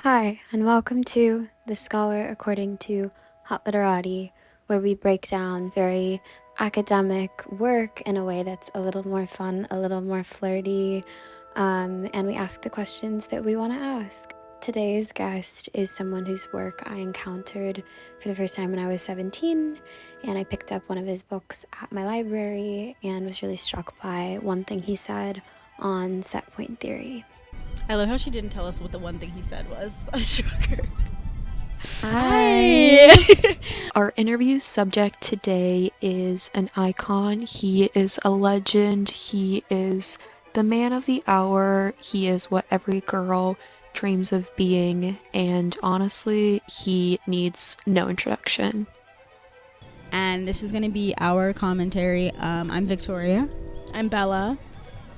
Hi, and welcome to The Scholar According to Hot Literati, where we break down very academic work in a way that's a little more fun, a little more flirty, and we ask the questions that we want to ask. Today's guest is someone whose work I encountered for the first time when I was 17, and I picked up one of his books at my library and was really struck by one thing he said on set point theory. I love how she didn't tell us what the one thing he said was. Shocker. Hi. Our interview subject today is an icon. He is a legend. He is the man of the hour. He is what every girl dreams of being. And honestly, he needs no introduction. And this is going to be our commentary. I'm Victoria. I'm Bella.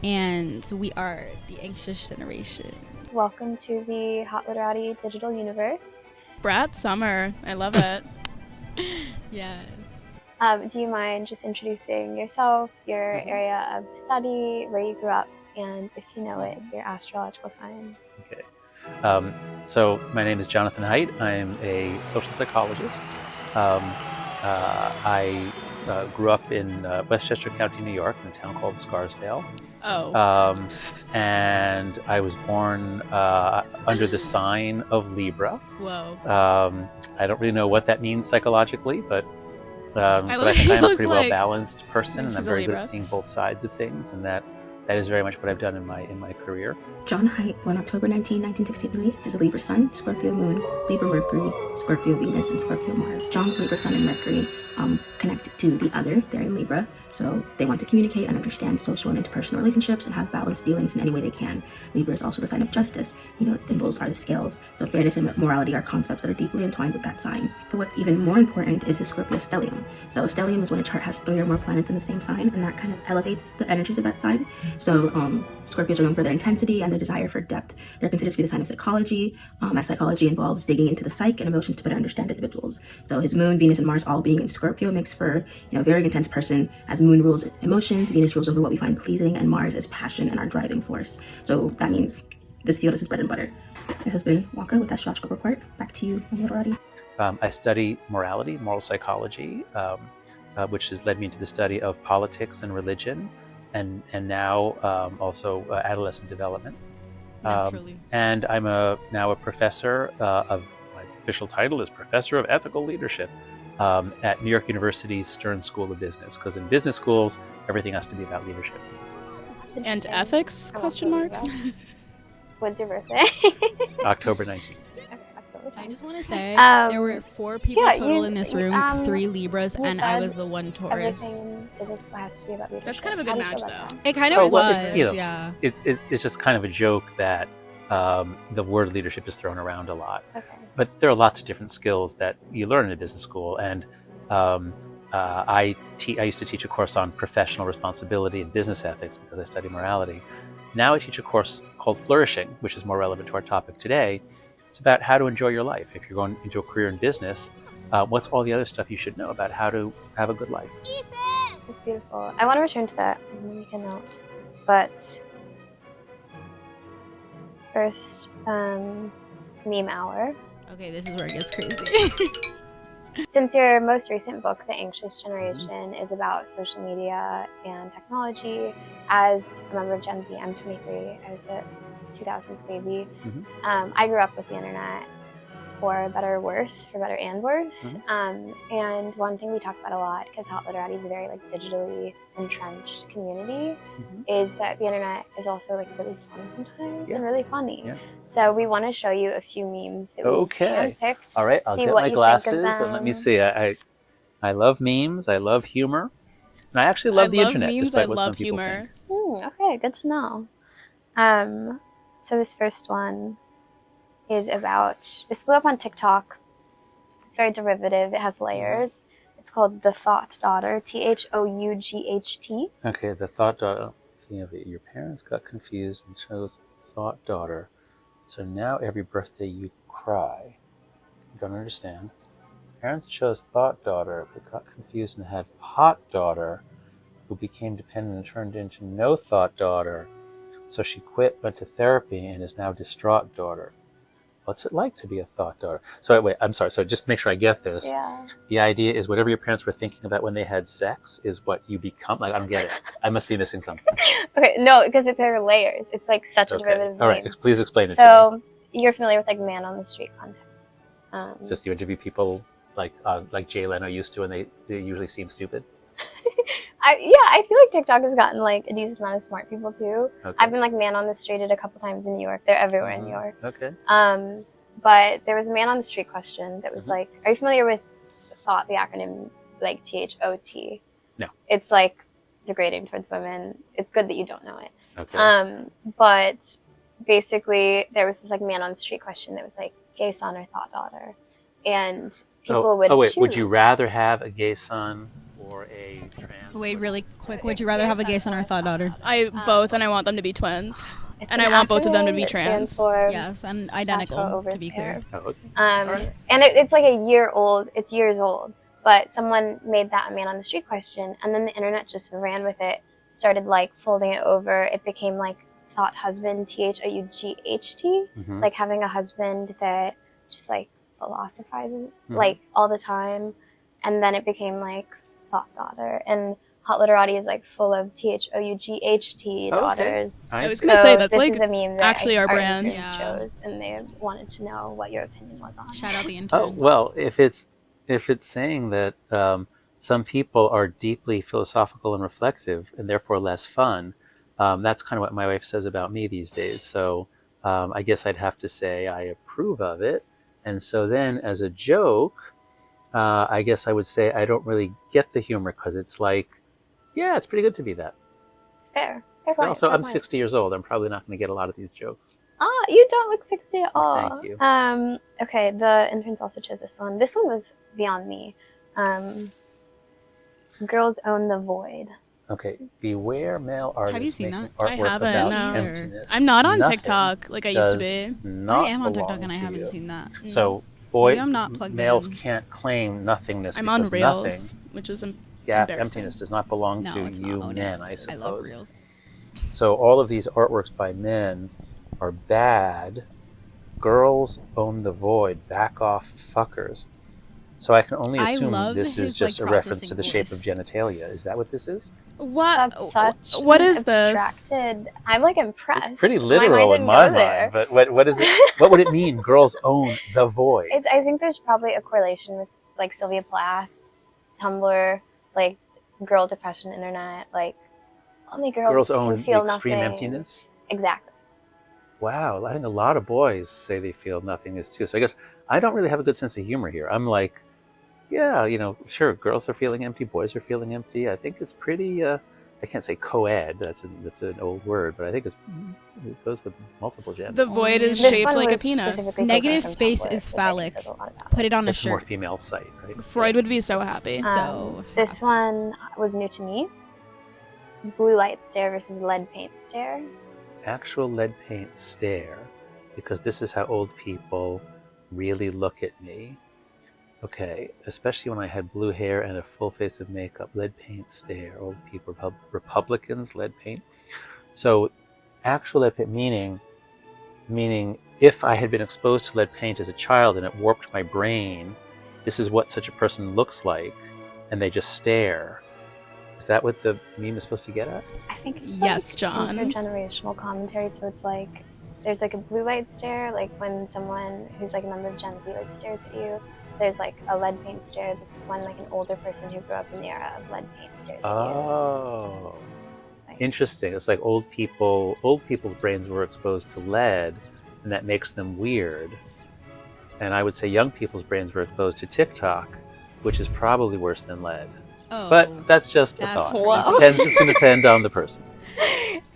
And we are the anxious generation. Welcome to the Hot Literati digital universe. Brat Summer. I love it. Yes. Do you mind just introducing yourself, your area of study, where you grew up, and if you know it, your astrological sign? Okay. So my name is Jonathan Haidt. I'm a social psychologist. I grew up in Westchester County, New York, in a town called Scarsdale. Oh. And I was born under the sign of Libra. Whoa. I don't really know what that means psychologically, but I think I'm a pretty well balanced person, and I'm very good at seeing both sides of things, and that is very much what I've done in my career. John Haidt, born October 19, 1963, is a Libra Sun, Scorpio Moon, Libra Mercury, Scorpio Venus, and Scorpio Mars. John's Libra Sun and Mercury connected to the other. They're in Libra, so they want to communicate and understand social and interpersonal relationships and have balanced dealings in any way they can. Libra is also the sign of justice. Its symbols are the scales, so fairness and morality are concepts that are deeply entwined with that sign. But what's even more important is his Scorpio stellium. So a stellium is when a chart has 3 or more planets in the same sign, and that kind of elevates the energies of that sign. So Scorpios are known for their intensity and their desire for depth. They're considered to be the sign of psychology, as psychology involves digging into the psyche and emotions to better understand individuals. So his moon, Venus, and Mars all being in Scorpio makes for a very intense person, as moon rules emotions, Venus rules over what we find pleasing, and Mars is passion and our driving force. So that means this field is his bread and butter. This has been Waka with Astrological Report. Back to you, Literati. I study morality, moral psychology, which has led me into the study of politics and religion, and now also adolescent development. And I'm now a professor of, my official title is Professor of Ethical Leadership at New York University's Stern School of Business, because in business schools, everything has to be about leadership. And ethics, question mark? When's your birthday? October 19th. I just want to say there were 4 people total in this room, 3 Libras, and I was the one Taurus. Everything business has to be about leadership. That's kind of a good match, though. It kind of was, yeah. It's just kind of a joke that the word leadership is thrown around a lot. Okay. But there are lots of different skills that you learn in a business school, and I used to teach a course on professional responsibility and business ethics because I study morality. Now I teach a course called Flourishing, which is more relevant to our topic today. It's about how to enjoy your life. If you're going into a career in business, what's all the other stuff you should know about how to have a good life? It's beautiful. I want to return to that and make a note. But first, it's meme hour. Okay, this is where it gets crazy. Since your most recent book, The Anxious Generation, is about social media and technology, as a member of Gen Z, I'm 23, I was a 2000s baby. I grew up with the internet, for better or worse, for better and worse. And one thing we talk about a lot, because Hot Literati is a very digitally entrenched community, is that the internet is also really fun sometimes and really funny. So we want to show you a few memes that we handpicked. All right, I'll get my glasses and let me see. I love memes. I love humor, and I actually love the internet, memes, despite I what love some people humor. think. Okay, good to know. So this first one is about, this blew up on TikTok. It's very derivative. It has layers. It's called The Thought Daughter, THOUGHT. Okay, the thought daughter. Your parents got confused and chose thought daughter. So now every birthday you cry. Don't understand. Parents chose thought daughter, but got confused and had pot daughter, who became dependent and turned into no thought daughter. So she quit, went to therapy, and is now distraught daughter. What's it like to be a thought daughter? So wait, I'm sorry. So just make sure I get this. Yeah. The idea is whatever your parents were thinking about when they had sex is what you become. Like, I don't get it. I must be missing something. Okay, no, because there are layers. It's like such a derivative All right, name. please explain it to So you're familiar with like man on the street content. me. Just you interview people like Jay Leno used to, and they usually seem stupid. I feel like TikTok has gotten like a decent amount of smart people too. Okay. I've been like man on the street a couple times in New York. They're everywhere in New York. Okay. But there was a man on the street question that was like, are you familiar with thought, the acronym like THOT? No. It's like degrading towards women. It's good that you don't know it. Okay. But basically there was this like man on the street question that was like gay son or thought daughter. And people would choose. Would you rather have a gay son or a trans? Wait, really quick. Would you rather have a gay son or a thought daughter? Both, and I want them to be twins. It's And an I want both of them to acronym be that trans. stands for Yes, and identical, natural to be clear. overpair. Oh, okay. And it's like a year old. It's years old. But someone made that a man on the street question, and then the internet just ran with it, started like folding it over. It became like thought husband, THOUGHT, like having a husband that just like philosophizes like all the time. And then it became like thought daughter. And Hot Literati is like full of THOUGHT daughters. I was gonna say that's this like is a meme that actually our brand. interns chose, and they wanted to know what your opinion was on it. Shout out the interns. Oh well, if it's saying that some people are deeply philosophical and reflective and therefore less fun, that's kind of what my wife says about me these days. So I guess I'd have to say I approve of it. And so then, as a joke, I guess I would say I don't really get the humor because it's like, yeah, it's pretty good to be that. Fair point. Also, fair I'm point. 60 years old. I'm probably not going to get a lot of these jokes. Oh, you don't look 60 at all. Thank you. Okay, the interns also chose this one. This one was beyond me. Girls Own the Void. Okay, beware male artists Have you seen making that? I artwork haven't, about no. emptiness. I'm not on Nothing TikTok like I used to be. not I am on belong TikTok and I to haven't you. seen that. So, Maybe I'm not plugged males in. can't claim nothingness I'm on because Reels, nothing, which is emptiness embarrassing. does not belong No, to it's you not. Own men, it. I I suppose. love Reels. So all of these artworks by men are bad. Girls own the void. Back off, fuckers. So I can only I assume love this is his, just like, a reference to processing the shape of voice. genitalia. Is that what this is? What? That's such What an is this? abstracted. I'm like impressed. It's pretty My literal mind in didn't my go there. mind. But what is it? What would it mean? Girls own the void. I think there's probably a correlation with like Sylvia Plath, Tumblr, like girl depression internet, like only girls own can feel the extreme nothing. emptiness. Exactly. Wow, I think a lot of boys say they feel nothingness too. So I guess I don't really have a good sense of humor here. I'm like, yeah, sure, girls are feeling empty, boys are feeling empty. I think it's pretty. I can't say co-ed. That's an old word, but I think it goes with multiple genders. The void is This shaped one like a was penis. specifically Negative taken from space Tumblr, is which I think phallic. says a lot about Put it on a It's a more shirt. female site, right? Freud would be so happy. So this one was new to me. Blue light stare versus lead paint stare. Actual lead paint stare, because this is how old people really look at me. Okay, especially when I had blue hair and a full face of makeup. Lead paint stare. Old people, Republicans, lead paint. So, actual lead paint meaning if I had been exposed to lead paint as a child and it warped my brain, this is what such a person looks like, and they just stare. Is that what the meme is supposed to get at? I think it's Yes, like John. intergenerational commentary. So it's like there's like a blue light stare, like when someone who's like a member of Gen Z like stares at you. There's like a lead paint stare. That's when like an older person who grew up in the era of lead paint stares at Oh, you. Like, interesting. It's like old people's brains were exposed to lead, and that makes them weird. And I would say young people's brains were exposed to TikTok, which is probably worse than lead. Oh, But that's just a that's thought. Whoa. It's going to depend on the person.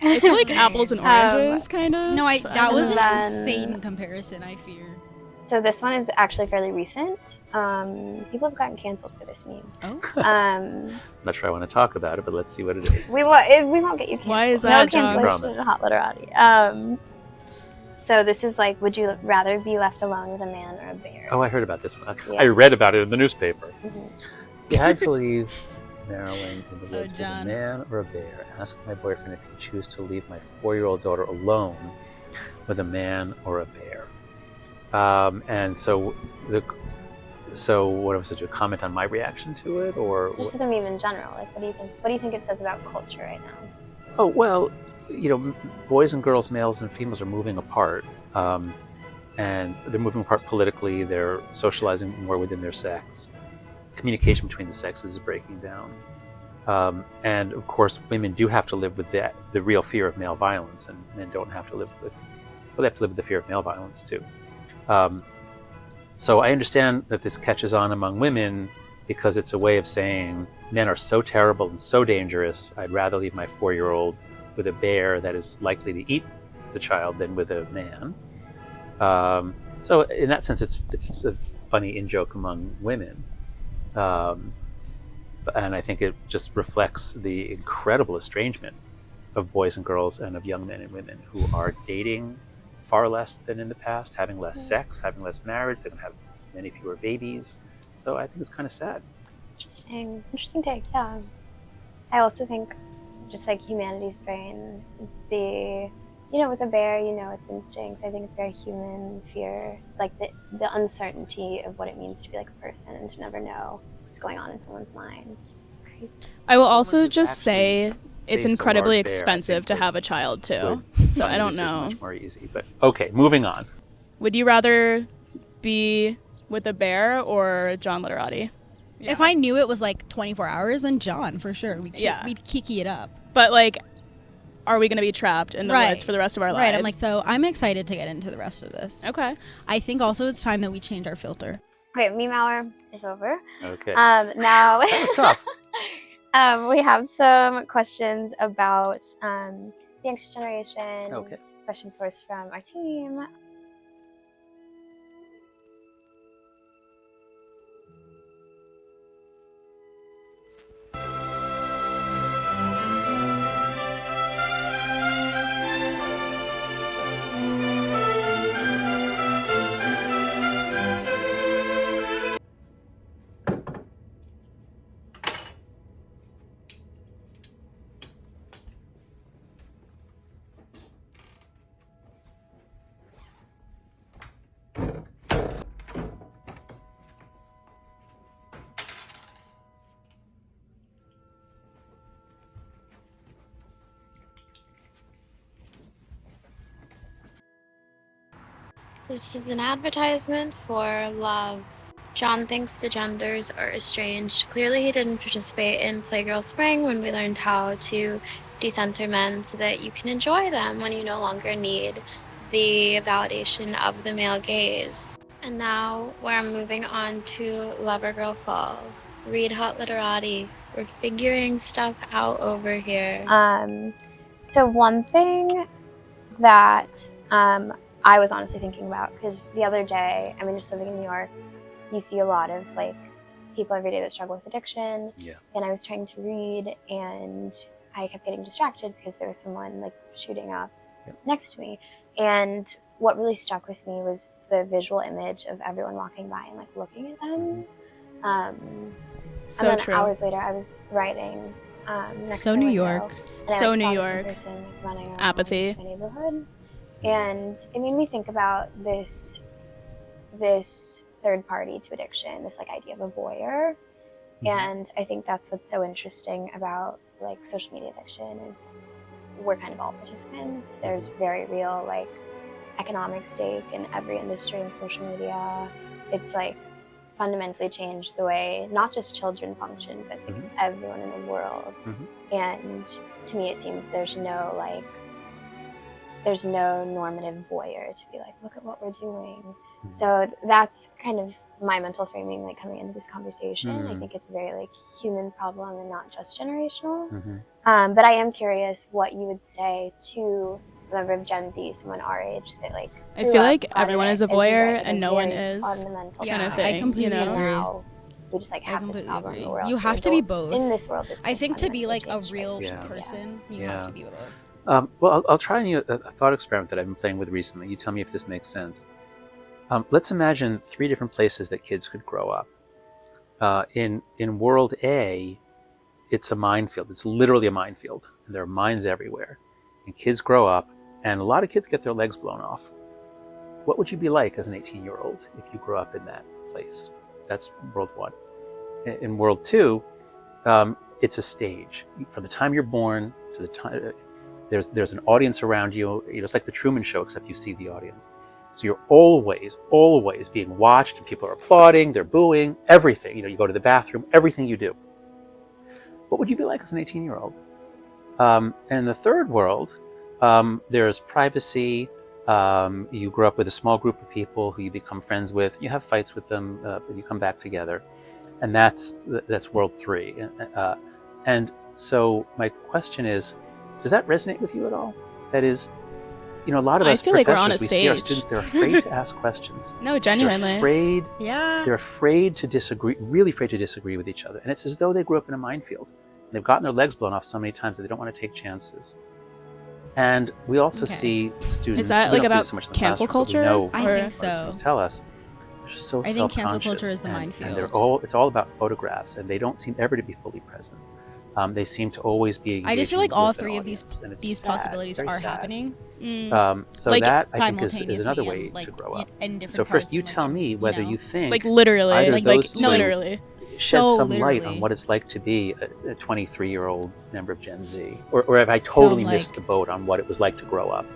I feel like apples and oranges, kind of. no, that don't was know. an Then- insane comparison. I fear. So this one is actually fairly recent. People have gotten canceled for this meme. Oh, I'm not sure I want to talk about it, but let's see what it is. We won't get you canceled. Why is No that, John? cancellation Promise. in Hot Literati. So this is like, would you rather be left alone with a man or a bear? Oh, I heard about this one. Yeah. I read about it in the newspaper. Mhm. You had to leave Maryland in the woods with a John. man or a bear. Ask my boyfriend if he'd choose to leave my 4-year-old daughter alone with a man or a bear. And so what was it? A comment on my reaction to it, or just the meme in general? Like, what do you think? What do you think it says about culture right now? Oh well, boys and girls, males and females are moving apart, and they're moving apart politically. They're socializing more within their sex. Communication between the sexes is breaking down, and of course, women do have to live with the real fear of male violence, and men don't have to live with. Well, they have to live with the fear of male violence too. So I understand that this catches on among women because it's a way of saying men are so terrible and so dangerous. I'd rather leave my 4-year-old with a bear that is likely to eat the child than with a man. So in that sense, it's a funny in-joke among women. And I think it just reflects the incredible estrangement of boys and girls and of young men and women who are dating far less than in the past, having less sex, having less marriage. They're going to have many fewer babies. So I think it's kind of sad. Interesting take. Yeah, I also think just like humanity's brain, with a bear, its instincts. I think it's very human fear, like the uncertainty of what it means to be like a person and to never know what's going on in someone's mind. Right? I will also just say it's incredibly expensive to have a child too. So I don't know. Much more easy, but okay, moving on. Would you rather be with a bear or John Literati? Yeah. If I knew it was like 24 hours, then John for sure. We'd kiki it up. But like, are we going to be trapped in the woods for the rest of our lives? Right. I'm like, so I'm excited to get into the rest of this. Okay. I think also it's time that we change our filter. Okay, meme hour is over. Okay. Now that was tough. We have some questions about the youngest generation. Okay. Questions sourced from our team. This is an advertisement for love. John thinks the genders are estranged. Clearly he didn't participate in Playgirl Spring when we learned how to decenter men so that you can enjoy them when you no longer need the validation of the male gaze. And now we're moving on to Lover Girl Fall. Read Hot Literati. We're figuring stuff out over here. So one thing that I was honestly thinking about, because the other day, just living in New York, you see a lot of like people every day that struggle with addiction. Yeah. And I was trying to read and I kept getting distracted because there was someone like shooting up next to me. And what really stuck with me was the visual image of everyone walking by and like looking at them. So and then true. Hours later, I was writing next to So my New window, York. and I, So like, New saw York. this person, like, running around Apathy. my neighborhood. And it made me think about this third party to addiction, this like idea of a voyeur. And I think that's what's so interesting about like social media addiction is we're kind of all participants. There's very real like economic stake in every industry in social media. It's like fundamentally changed the way not just children function, but like everyone in the world. And to me, it seems there's no normative voyeur to be like, look at what we're doing. So that's kind of my mental framing, like coming into this conversation. I think it's a very like human problem and not just generational. But I am curious what you would say to a member of Gen Z, someone our age that like. I feel like everyone is a voyeur and no one is. Fundamental kind of thing, I completely agree. Now, we just like have this problem in the world. You so have to be adults both. in this world. I think to be like a fundamentally real changed by social person, you Yeah. have to be both. Well, I'll try a thought experiment that I've been playing with recently. You tell me if this makes sense. Let's imagine 3 different places that kids could grow up. In World A, it's a minefield. It's literally a minefield. And there are mines everywhere. And kids grow up, and a lot of kids get their legs blown off. what would you be like as an 18-year-old if you grew up in that place? That's world one. In world two, it's a stage. From the time you're born to the time, there's an audience around you. It's like the Truman Show, except you see the audience. So you're always being watched, and people are applauding, they're booing, everything. You go to the bathroom, everything you do. What would you be like as an 18-year-old? And in the third world, there's privacy. You grow up with a small group of people who you become friends with. You have fights with them, but you come back together. And that's world three. And so my question is, does that resonate with you at all? That is, a lot of us professors, we see our students, they're afraid to ask questions. No, genuinely. They're afraid to disagree, really afraid to disagree with each other. And it's as though they grew up in a minefield. They've gotten their legs blown off so many times that they don't want to take chances. And we also see students. Is that like about so much in the cancel classroom, culture? I think so. Students tell us they're so I think cancel culture is the self-conscious, minefield. and it's all about photographs, and they don't seem ever to be fully present. They seem to always be. I just feel like all three of these possibilities are happening. So like, that I think is another way to grow up. So first, you tell me whether you think like literally, either those two literally shed some light on what it's like to be a 23-year-old member of Gen Z, or have I totally missed the boat on what it was like to grow up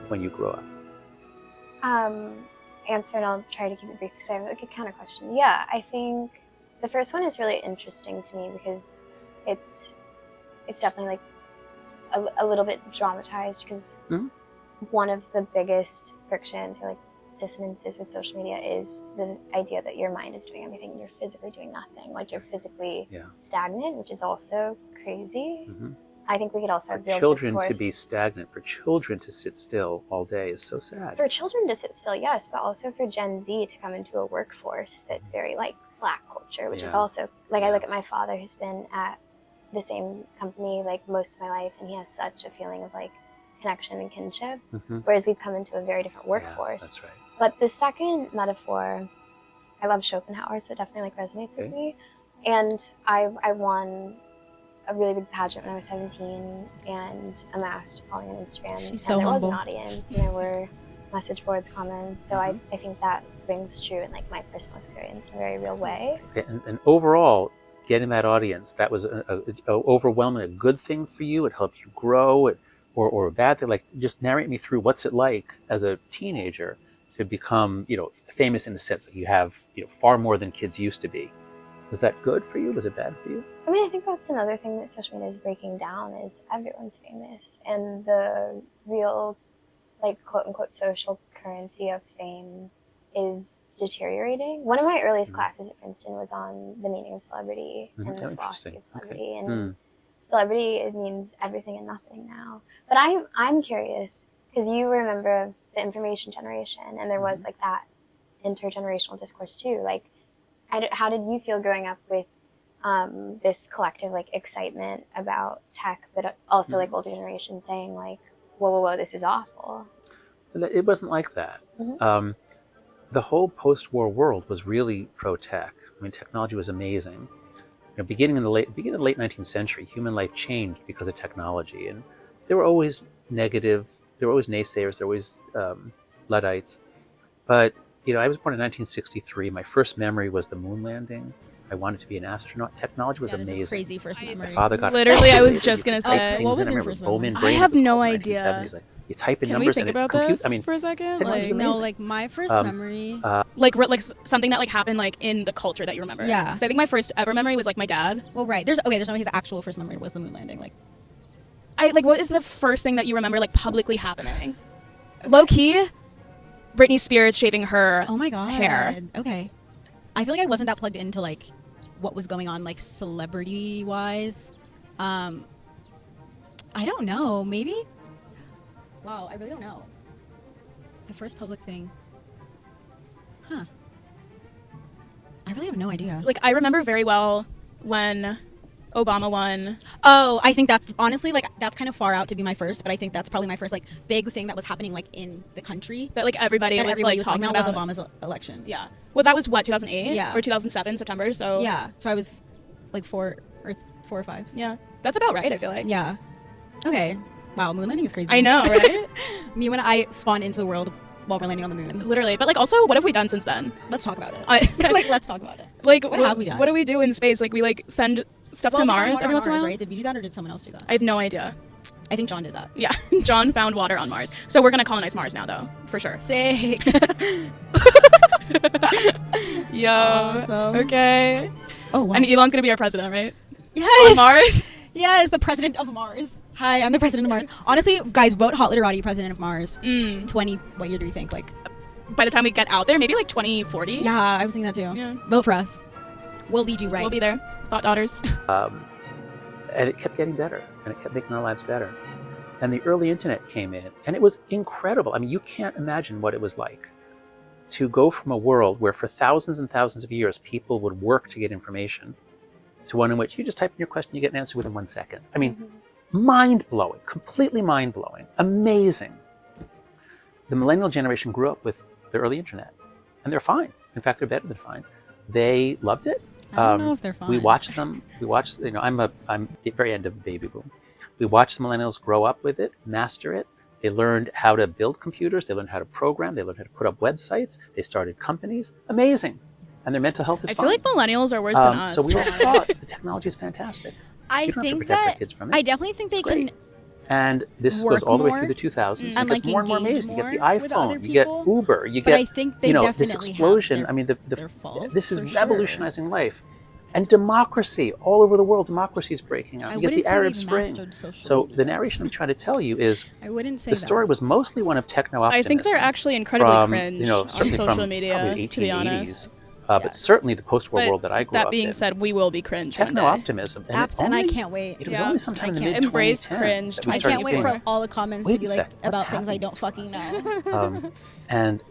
when you grew up? Answer, and I'll try to keep it brief because I have a counter question. Yeah, I think the first one is really interesting to me because it's definitely like a little bit dramatized because one of the biggest frictions or like dissonances with social media is the idea that your mind is doing everything and you're physically doing nothing, like you're physically stagnant, which is also crazy. I think we could also build children discourse. To be stagnant, for children to sit still all day is so sad. For children to sit still, yes, but also for Gen Z to come into a workforce that's very like Slack culture, which is also like I look at my father who's been at the same company like most of my life, and he has such a feeling of like connection and kinship, whereas we've come into a very different workforce. That's right. But the second metaphor, I love Schopenhauer, so it definitely like resonates with me. And I won a really big pageant when I was 17 and amassed a following on Instagram. She's and there humble. was an audience and there were message boards, comments. So I think that rings true in like my personal experience in a very real way. And overall, getting that audience, that was a overwhelmingly a good thing for you. It helped you grow, or a bad thing. Like, just narrate me through what's it like as a teenager to become, famous in the sense that you have, far more than kids used to be. Was that good for you? Was it bad for you? I mean, I think that's another thing that social media is breaking down is everyone's famous, and the real, like, quote unquote social currency of fame is deteriorating. One of my earliest classes at Princeton was on the meaning of celebrity and the philosophy of celebrity. And celebrity, it means everything and nothing now. But I'm curious, because you were a member of the information generation, and there was like that intergenerational discourse too. Like, how did you feel growing up with this collective like excitement about tech, but also like older generations saying like, whoa, this is awful? It wasn't like that. The whole post-war world was really pro-tech. I mean, technology was amazing. Beginning in the late 19th century, human life changed because of technology, and there were always negative. There were always naysayers. There were always Luddites. But I was born in 1963. My first memory was the moon landing. I wanted to be an astronaut. Technology was amazing. That is a crazy first memory. My father got literally. I was just gonna say, what was your first memory? I have no idea. Like, you type in Can numbers we think and about compute. this I mean, for a second? technology's Like, amazing. No, like my first memory. like something that like happened like in the culture that you remember. Yeah. So I think my first ever memory was like my dad. Well, right. There's no his actual first memory was the moon landing. Like, what is the first thing that you remember like publicly happening? Low key, Britney Spears shaving her oh my god, hair. Okay. I feel like I wasn't that plugged into like what was going on like celebrity wise. I don't know. Maybe. Wow, I really don't know. The first public thing. Huh. I really have no idea. Like, I remember very well when Obama won. Oh, I think that's honestly like that's kind of far out to be my first, but I think that's probably my first like big thing that was happening like in the country That like everybody was like talking about was Obama's election. Yeah. Well, that was what 2008. Yeah. Or 2007 September. So yeah. So I was like 4 or 5. Yeah. That's about right. I feel like. Yeah. Okay. Wow, moon landing is crazy. I know, right? Me when I spawned into the world while we're landing on the moon. Literally. But like also, what have we done since then? Let's talk about it. Like, Let's talk about it. Like what have we done? What do we do in space? Like we like send stuff to Mars every once in a while. Right? Did we do that or did someone else do that? I have no idea. I think John did that. Yeah, John found water on Mars. So we're gonna colonize Mars now, though, for sure. Sick. Yo. Awesome. Okay. Oh wow. And Elon's gonna be our president, right? Yes. On Mars. Yes, the president of Mars. Hi, I'm the president of Mars. Honestly, guys, vote Hot Literati president of Mars. 20. What year do you think? Like, by the time we get out there, maybe like 2040. Yeah, I was thinking that too. Yeah. Vote for us. We'll lead you right. We'll be there. Thought daughters. And it kept getting better, and it kept making our lives better. And the early internet came in, and it was incredible. I mean, you can't imagine what it was like to go from a world where for thousands and thousands of years people would work to get information to one in which you just type in your question, you get an answer within 1 second. I mean, mind-blowing, completely mind-blowing, amazing. The millennial generation grew up with the early internet, and they're fine. In fact, they're better than fine. They loved it. I don't know if they're fine. We watched them. You know, I'm the very end of the baby boom. We watched the millennials grow up with it, master it. They learned how to build computers. They learned how to program. They learned how to put up websites. They started companies. Amazing. And their mental health is I fine. feel like millennials are worse than us. So we all thought the technology is fantastic. I You don't have to think protect our that kids from it. I definitely think they It's great. can. And this work goes all the way more through the 2000s. and, It gets like, more and more engage amazing. You get the more with other iPhone, you get people. Uber, you But get I think they you know, this definitely have explosion. their- I mean, their faults, this is for sure. revolutionizing life. And democracy, all over the world, democracy is breaking out. I You get wouldn't the say Arab they've Spring. mastered social So media. the narration I'm trying to tell you is I wouldn't say the story that. was mostly one of techno-optimism. I think they're actually incredibly from, cringe you know, on certainly social from media, probably the to be 1880s. honest. But certainly the post-war But world that I grew up in. that being said, we will be cringe one day. Techno-optimism. And, Apps, and I can't wait. It was Yeah. only sometime in the I can't embrace mid-2010s cringe. that we I started can't wait seeing for all the comments Wait to be a like second, what's about things I happening don't to fucking us? know.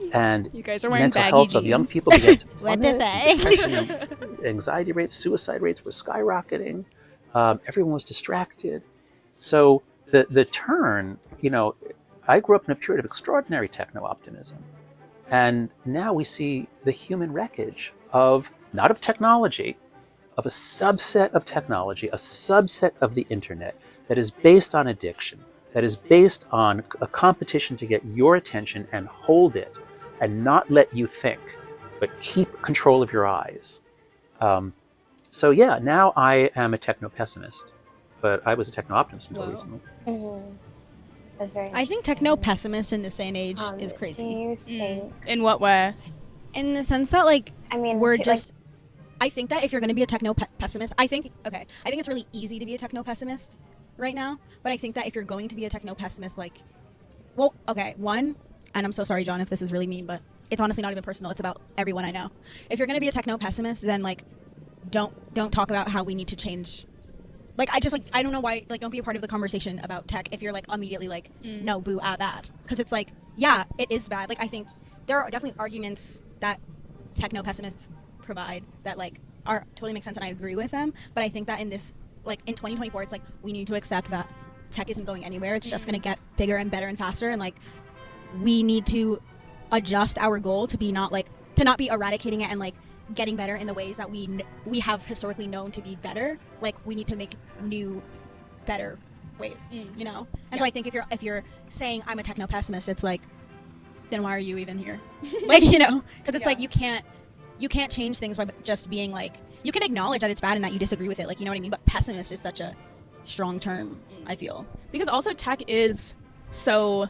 And You guys are wearing mental baggy health jeans. of young people began to What the plummet. fuck? Depression, anxiety rates, suicide rates were skyrocketing. Everyone was distracted. So the turn, you know, I grew up in a period of extraordinary techno-optimism. And now we see the human wreckage of, not of technology, of a subset of technology, a subset of the internet that is based on addiction, that is based on a competition to get your attention and hold it and not let you think, but keep control of your eyes. So yeah, now I am a techno-pessimist, but I was a techno-optimist until Whoa. recently. That's very I think techno pessimist in this day and age is Do crazy. you think? In what way? In the sense that like I mean, we're to, just. I think that if you're going to be a techno pessimist, I think it's really easy to be a techno pessimist right now. But I think that if you're going to be a techno pessimist, like, well, okay, one, and I'm so sorry, John, if this is really mean, but it's honestly not even personal. It's about everyone I know. If you're going to be a techno pessimist, then like, don't talk about how we need to change. Like, I don't know why, like, don't be a part of the conversation about tech if you're, like, immediately, like, no, boo, bad. Because it's, like, yeah, it is bad. Like, I think there are definitely arguments that techno-pessimists provide that, like, are totally make sense, and I agree with them. But I think that in this, like, in 2024, it's, like, we need to accept that tech isn't going anywhere. It's just going to get bigger and better and faster. And, like, we need to adjust our goal to be not, like, to not be eradicating it and, like, getting better in the ways that we have historically known to be better. Like, we need to make new, better ways, you know. And so I think if you're saying I'm a techno pessimist, it's like, then why are you even here? Like, you know, because it's like you can't change things by just being like, you can acknowledge that it's bad and that you disagree with it, like, you know what I mean. But pessimist is such a strong term, I feel, because also tech is so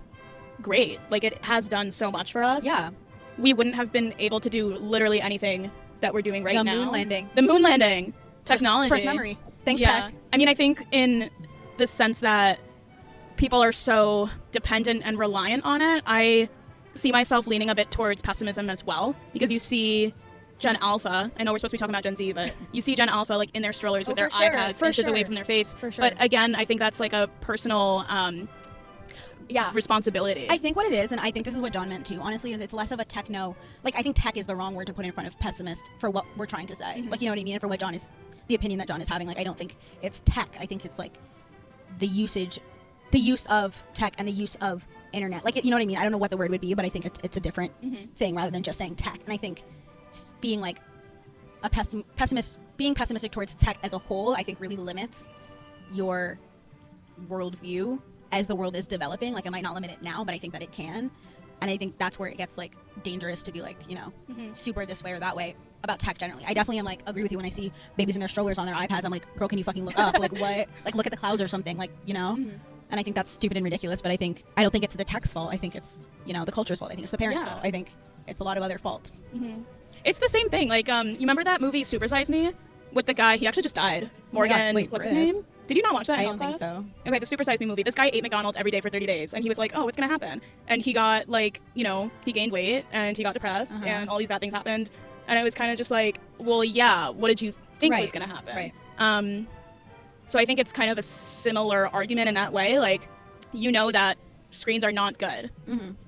great. Like, it has done so much for us. Yeah, we wouldn't have been able to do literally anything that we're doing right now. The moon landing, technology, first memory. Thanks, yeah. tech. I mean, I think in the sense that people are so dependent and reliant on it, I see myself leaning a bit towards pessimism as well, because you see Gen Alpha, I know we're supposed to be talking about Gen Z, but you see Gen Alpha like in their strollers with their iPads inches away from their face. For sure. But again, I think that's like a personal responsibility. I think what it is, and I think this is what John meant too, honestly, is it's less of a techno, like, I think tech is the wrong word to put in front of pessimist for what we're trying to say. Like, you know what I mean? And for what John is, the opinion that John is having, like, I don't think it's tech. I think it's like the use of tech and the use of internet. Like, you know what I mean? I don't know what the word would be, but I think it's a different thing rather than just saying tech. And I think being like a pessimist, being pessimistic towards tech as a whole, I think really limits your worldview as the world is developing. Like, it might not limit it now, but I think that it can. And I think that's where it gets like dangerous to be like, you know, Mm-hmm. super this way or that way about tech generally. I definitely am like agree with you when I see babies in their strollers on their iPads. I'm like, girl, can you fucking look up? Like what? Like look at the clouds or something. Like, you know. Mm-hmm. And I think that's stupid and ridiculous. But I don't think it's the tech's fault. I think it's, you know, the culture's fault. I think it's the parents' Yeah. fault. I think it's a lot of other faults. Mm-hmm. It's the same thing. Like, you remember that movie Super Size Me with the guy? He actually just died. Morgan. Wait, what's his Rip. name? Did you not watch that? I in don't think class? so. Okay, the Super Size Me movie. This guy ate McDonald's every day for 30 days, and he was like, "Oh, what's gonna happen?" And he got like, you know, he gained weight and he got depressed, and all these bad things happened. And it was kind of just like, well, yeah, what did you think was gonna happen? Right. So I think it's kind of a similar argument in that way. Like, you know that screens are not good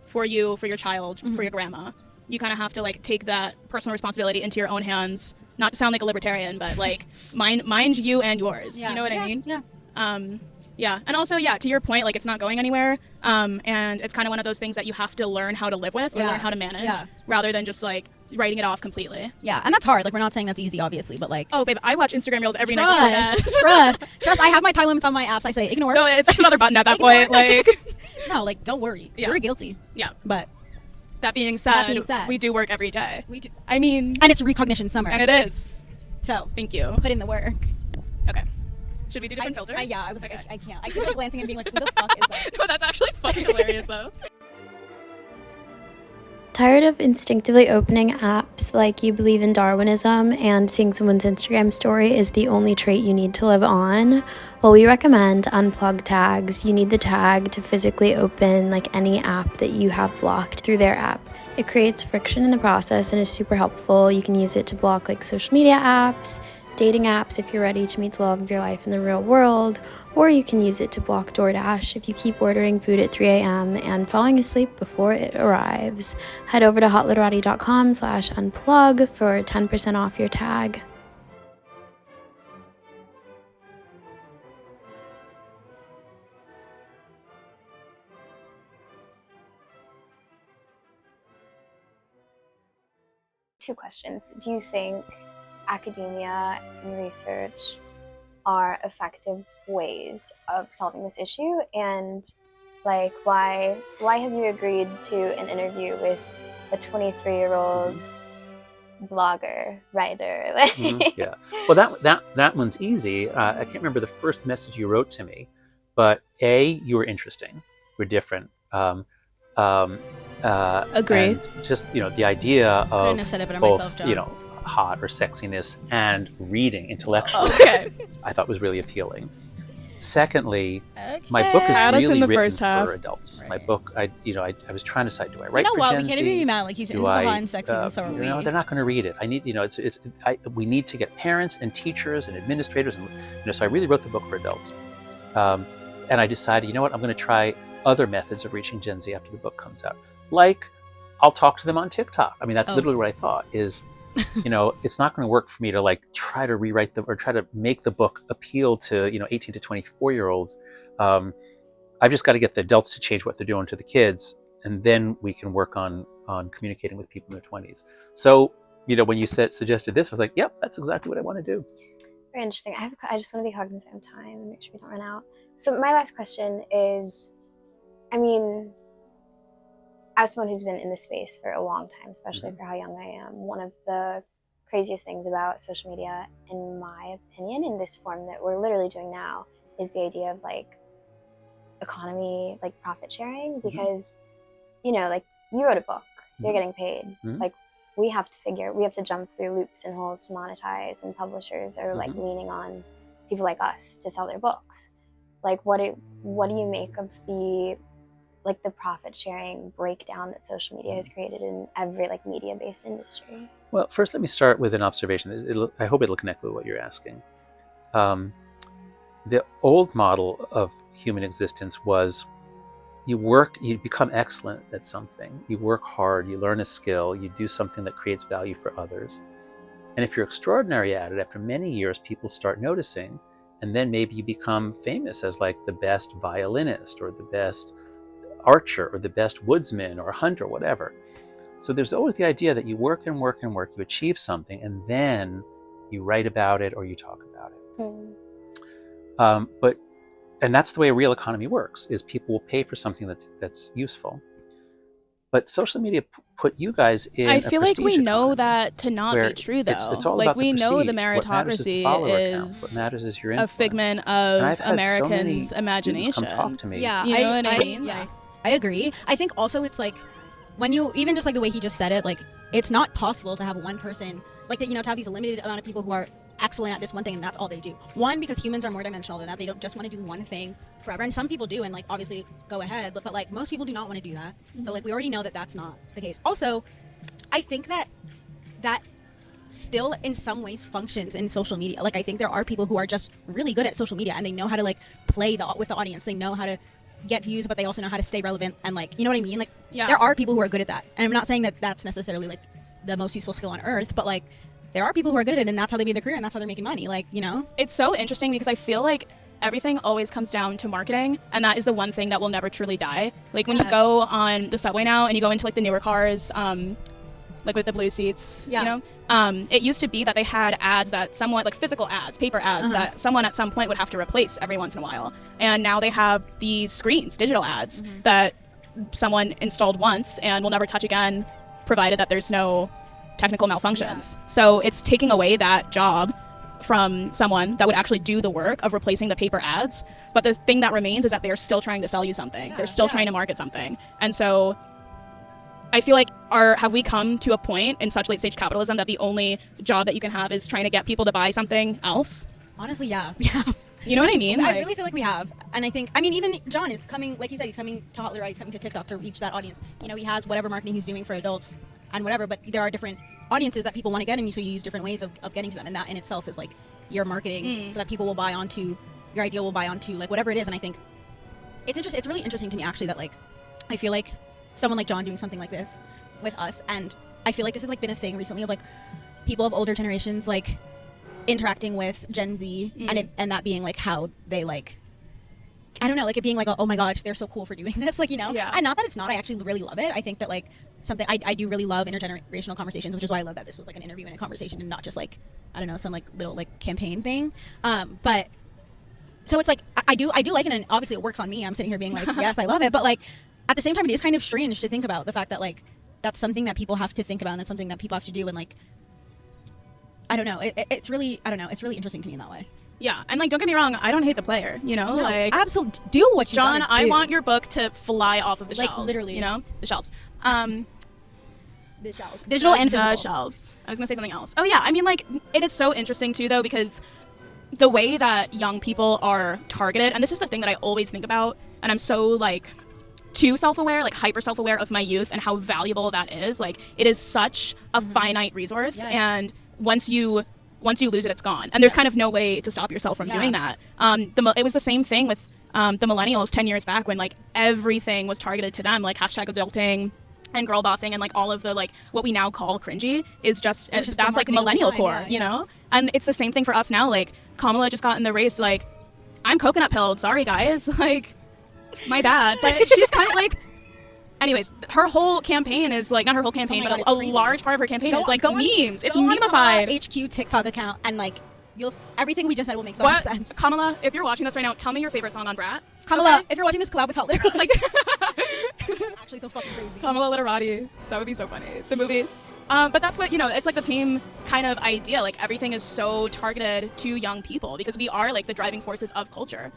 for you, for your child, for your grandma. You kind of have to like take that personal responsibility into your own hands. Not to sound like a libertarian, but like mind you and yours. Yeah. You know what I mean? Yeah. Yeah. And also, yeah, to your point, like it's not going anywhere. And it's kind of one of those things that you have to learn how to live with or learn how to manage rather than just like writing it off completely. Yeah, and that's hard. Like we're not saying that's easy, obviously, but like. Oh, babe, I watch Instagram Reels every night. Trust. I have my time limits on my apps. I say ignore. No, it's just another button at that point. Like, no, like don't worry. Yeah. You're guilty. Yeah. But that being said, we do work every day. we do, I mean, and it's recognition summer. and it is. So Thank you. put in the work. Okay. Should we do different filters? Yeah, I was Okay. like, I can't. I keep like glancing and being like, who the fuck is that? No, that's actually fucking hilarious though. Tired of instinctively opening apps like you believe in Darwinism and seeing someone's Instagram story is the only trait you need to live on? Well, we recommend Unplug tags. You need the tag to physically open like any app that you have blocked through their app. It creates friction in the process and is super helpful. You can use it to block like social media apps, dating apps if you're ready to meet the love of your life in the real world, or you can use it to block DoorDash if you keep ordering food at 3 a.m. and falling asleep before it arrives. Head over to hotliterati.com/unplug for 10% off your tag. Two questions. Do you think academia and research are effective ways of solving this issue? And like why have you agreed to an interview with a 23-year-old blogger, writer? Yeah. Well, that one's easy. I can't remember the first message you wrote to me, but you were interesting. We're different. Agree. And just the idea of Couldn't have said it better both myself, John. hot or sexiness and reading intellectually, Okay. I thought was really appealing. Secondly, my book is Had us in really the written first half. for adults. Right. My book, I was trying to decide, do I write You know for what? Gen We can't Z? even be mad. Like he's into the hot and sexy, and so are we. They're not going to read it. I need, we need to get parents and teachers and administrators, and so I really wrote the book for adults. And I decided, you know what, I'm going to try other methods of reaching Gen Z after the book comes out. Like, I'll talk to them on TikTok. I mean, that's literally what I thought is, it's not going to work for me to like try to rewrite or try to make the book appeal to 18 to 24-year-olds. I've just got to get the adults to change what they're doing to the kids, and then we can work on communicating with people in their 20s. So when you suggested this, I was like, yep, that's exactly what I want to do. Very interesting. I just want to be cognizant of time and make sure we don't run out. So my last question is, I mean, as someone who's been in the space for a long time, especially for how young I am, one of the craziest things about social media, in my opinion, in this form that we're literally doing now, is the idea of like economy, like profit sharing, because like you wrote a book, you're getting paid. Like we have to jump through loops and holes to monetize, and publishers are like leaning on people like us to sell their books. Like what do you make of the profit sharing breakdown that social media has created in every like media based industry? Well, first let me start with an observation. I hope it'll connect with what you're asking. The old model of human existence was you become excellent at something, you work hard, you learn a skill, you do something that creates value for others. And if you're extraordinary at it, after many years, people start noticing, and then maybe you become famous as like the best violinist or the best archer or the best woodsman or hunter, whatever. So there's always the idea that you work and work and work, you achieve something, and then you write about it or you talk about it. And that's the way a real economy works, is people will pay for something that's useful. But social media put you guys in I a feel like we prestige know economy that to not where be true, though. it's all like about the we know the prestige. What matters is the meritocracy follower count. What is matters is your a influence. figment And of I've had so many Americans' students imagination. come talk to me. Yeah, You know what I mean? Yeah, I agree. I think also it's like when you even just like the way he just said it, like it's not possible to have one person like that. You know, to have these limited amount of people who are excellent at this one thing and that's all they do. One, because humans are more dimensional than that. They don't just want to do one thing forever. And some people do, and like obviously go ahead, but like most people do not want to do that. So like we already know that that's not the case. Also, I think that still in some ways functions in social media. Like I think there are people who are just really good at social media and they know how to like play with the audience. They know how to get views, but they also know how to stay relevant and like, you know what I mean? Like there are people who are good at that. And I'm not saying that that's necessarily like the most useful skill on earth, but like there are people who are good at it and that's how they made their career and that's how they're making money. Like, you know? It's so interesting because I feel like everything always comes down to marketing, and that is the one thing that will never truly die. Like when you go on the subway now and you go into like the newer cars, like with the blue seats, you know, it used to be that they had ads that somewhat like physical ads, paper ads that someone at some point would have to replace every once in a while. And now they have these screens, digital ads that someone installed once and will never touch again, provided that there's no technical malfunctions. So it's taking away that job from someone that would actually do the work of replacing the paper ads. But the thing that remains is that they're still trying to sell you something. They're still trying to market something. And so I feel like have we come to a point in such late stage capitalism that the only job that you can have is trying to get people to buy something else? Honestly, yeah. Yeah. You know what I mean? I really feel like we have. And I think, I mean, even John is coming, like he said, he's coming to Hot Literati, he's coming to TikTok to reach that audience. You know, he has whatever marketing he's doing for adults and whatever, but there are different audiences that people want to get, and so you use different ways of getting to them. And that in itself is like your marketing so that people will buy onto, your idea will buy onto like whatever it is. And I think it's really interesting to me actually that like, I feel like someone like John doing something like this with us, and I feel like this has like been a thing recently of like people of older generations like interacting with Gen Z and that being like how they like, I don't know, like it being like, oh my gosh, they're so cool for doing this, like, you know? Yeah. And not that it's not, I actually really love it. I think that like something, I do really love intergenerational conversations, which is why I love that this was like an interview and a conversation and not just like, I don't know, some like little like campaign thing. But so it's like, I do like it, and obviously it works on me. I'm sitting here being like, yes, I love it. But like at the same time, it is kind of strange to think about the fact that like, that's something that people have to think about and that's something that people have to do. And like, I don't know, it's really, I don't know, it's really interesting to me in that way. Yeah, and like don't get me wrong, I don't hate the player, you know? No, like absolutely, do what you John, gotta I do. want your book to fly off of the Like, shelves. literally. You know? The shelves. The shelves. Digital and physical. The shelves. I was gonna say something else. Oh yeah, I mean like it is so interesting too though, because the way that young people are targeted, and this is the thing that I always think about, and I'm so like too self-aware, like hyper self-aware of my youth and how valuable that is. Like it is such a finite resource, and once you lose it, it's gone. And there's kind of no way to stop yourself from doing that. It was the same thing with the millennials 10 years back when like everything was targeted to them, like hashtag adulting and girl bossing and like all of the like what we now call cringy is just that's like millennial core, you know? And it's the same thing for us now. Like Kamala just got in the race, like I'm coconut pilled, sorry guys, like my bad. But she's kind of like, anyways, her whole campaign is like, not her whole campaign, but a large part of her campaign is like memes. It's memeified. HQ TikTok account and like everything we just said will make so much sense. Kamala, if you're watching this right now, tell me your favorite song on Brat. Kamala, if you're watching this, collab with Hot Literati. Like, actually so fucking crazy. Kamala Literati. That would be so funny. The movie. But that's what, you know, it's like the same kind of idea. Like everything is so targeted to young people because we are like the driving forces of culture.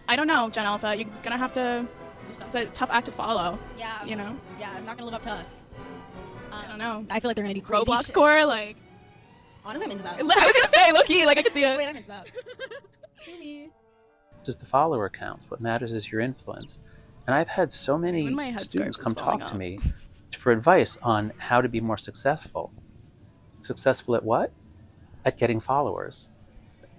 I don't know, Gen Alpha, you're gonna have to, it's a tough act to follow. Yeah. You know? Yeah, I'm not gonna live up to us. I don't know. I feel like they're gonna do crazy Roblox shit. score, like. Honestly, I'm into that. I was gonna say, low-key, like I could see it. Wait, I'm into that. Sue me. Just the follower counts. What matters is your influence. And I've had so many students come talk to me for advice on how to be more successful. Successful at what? At getting followers.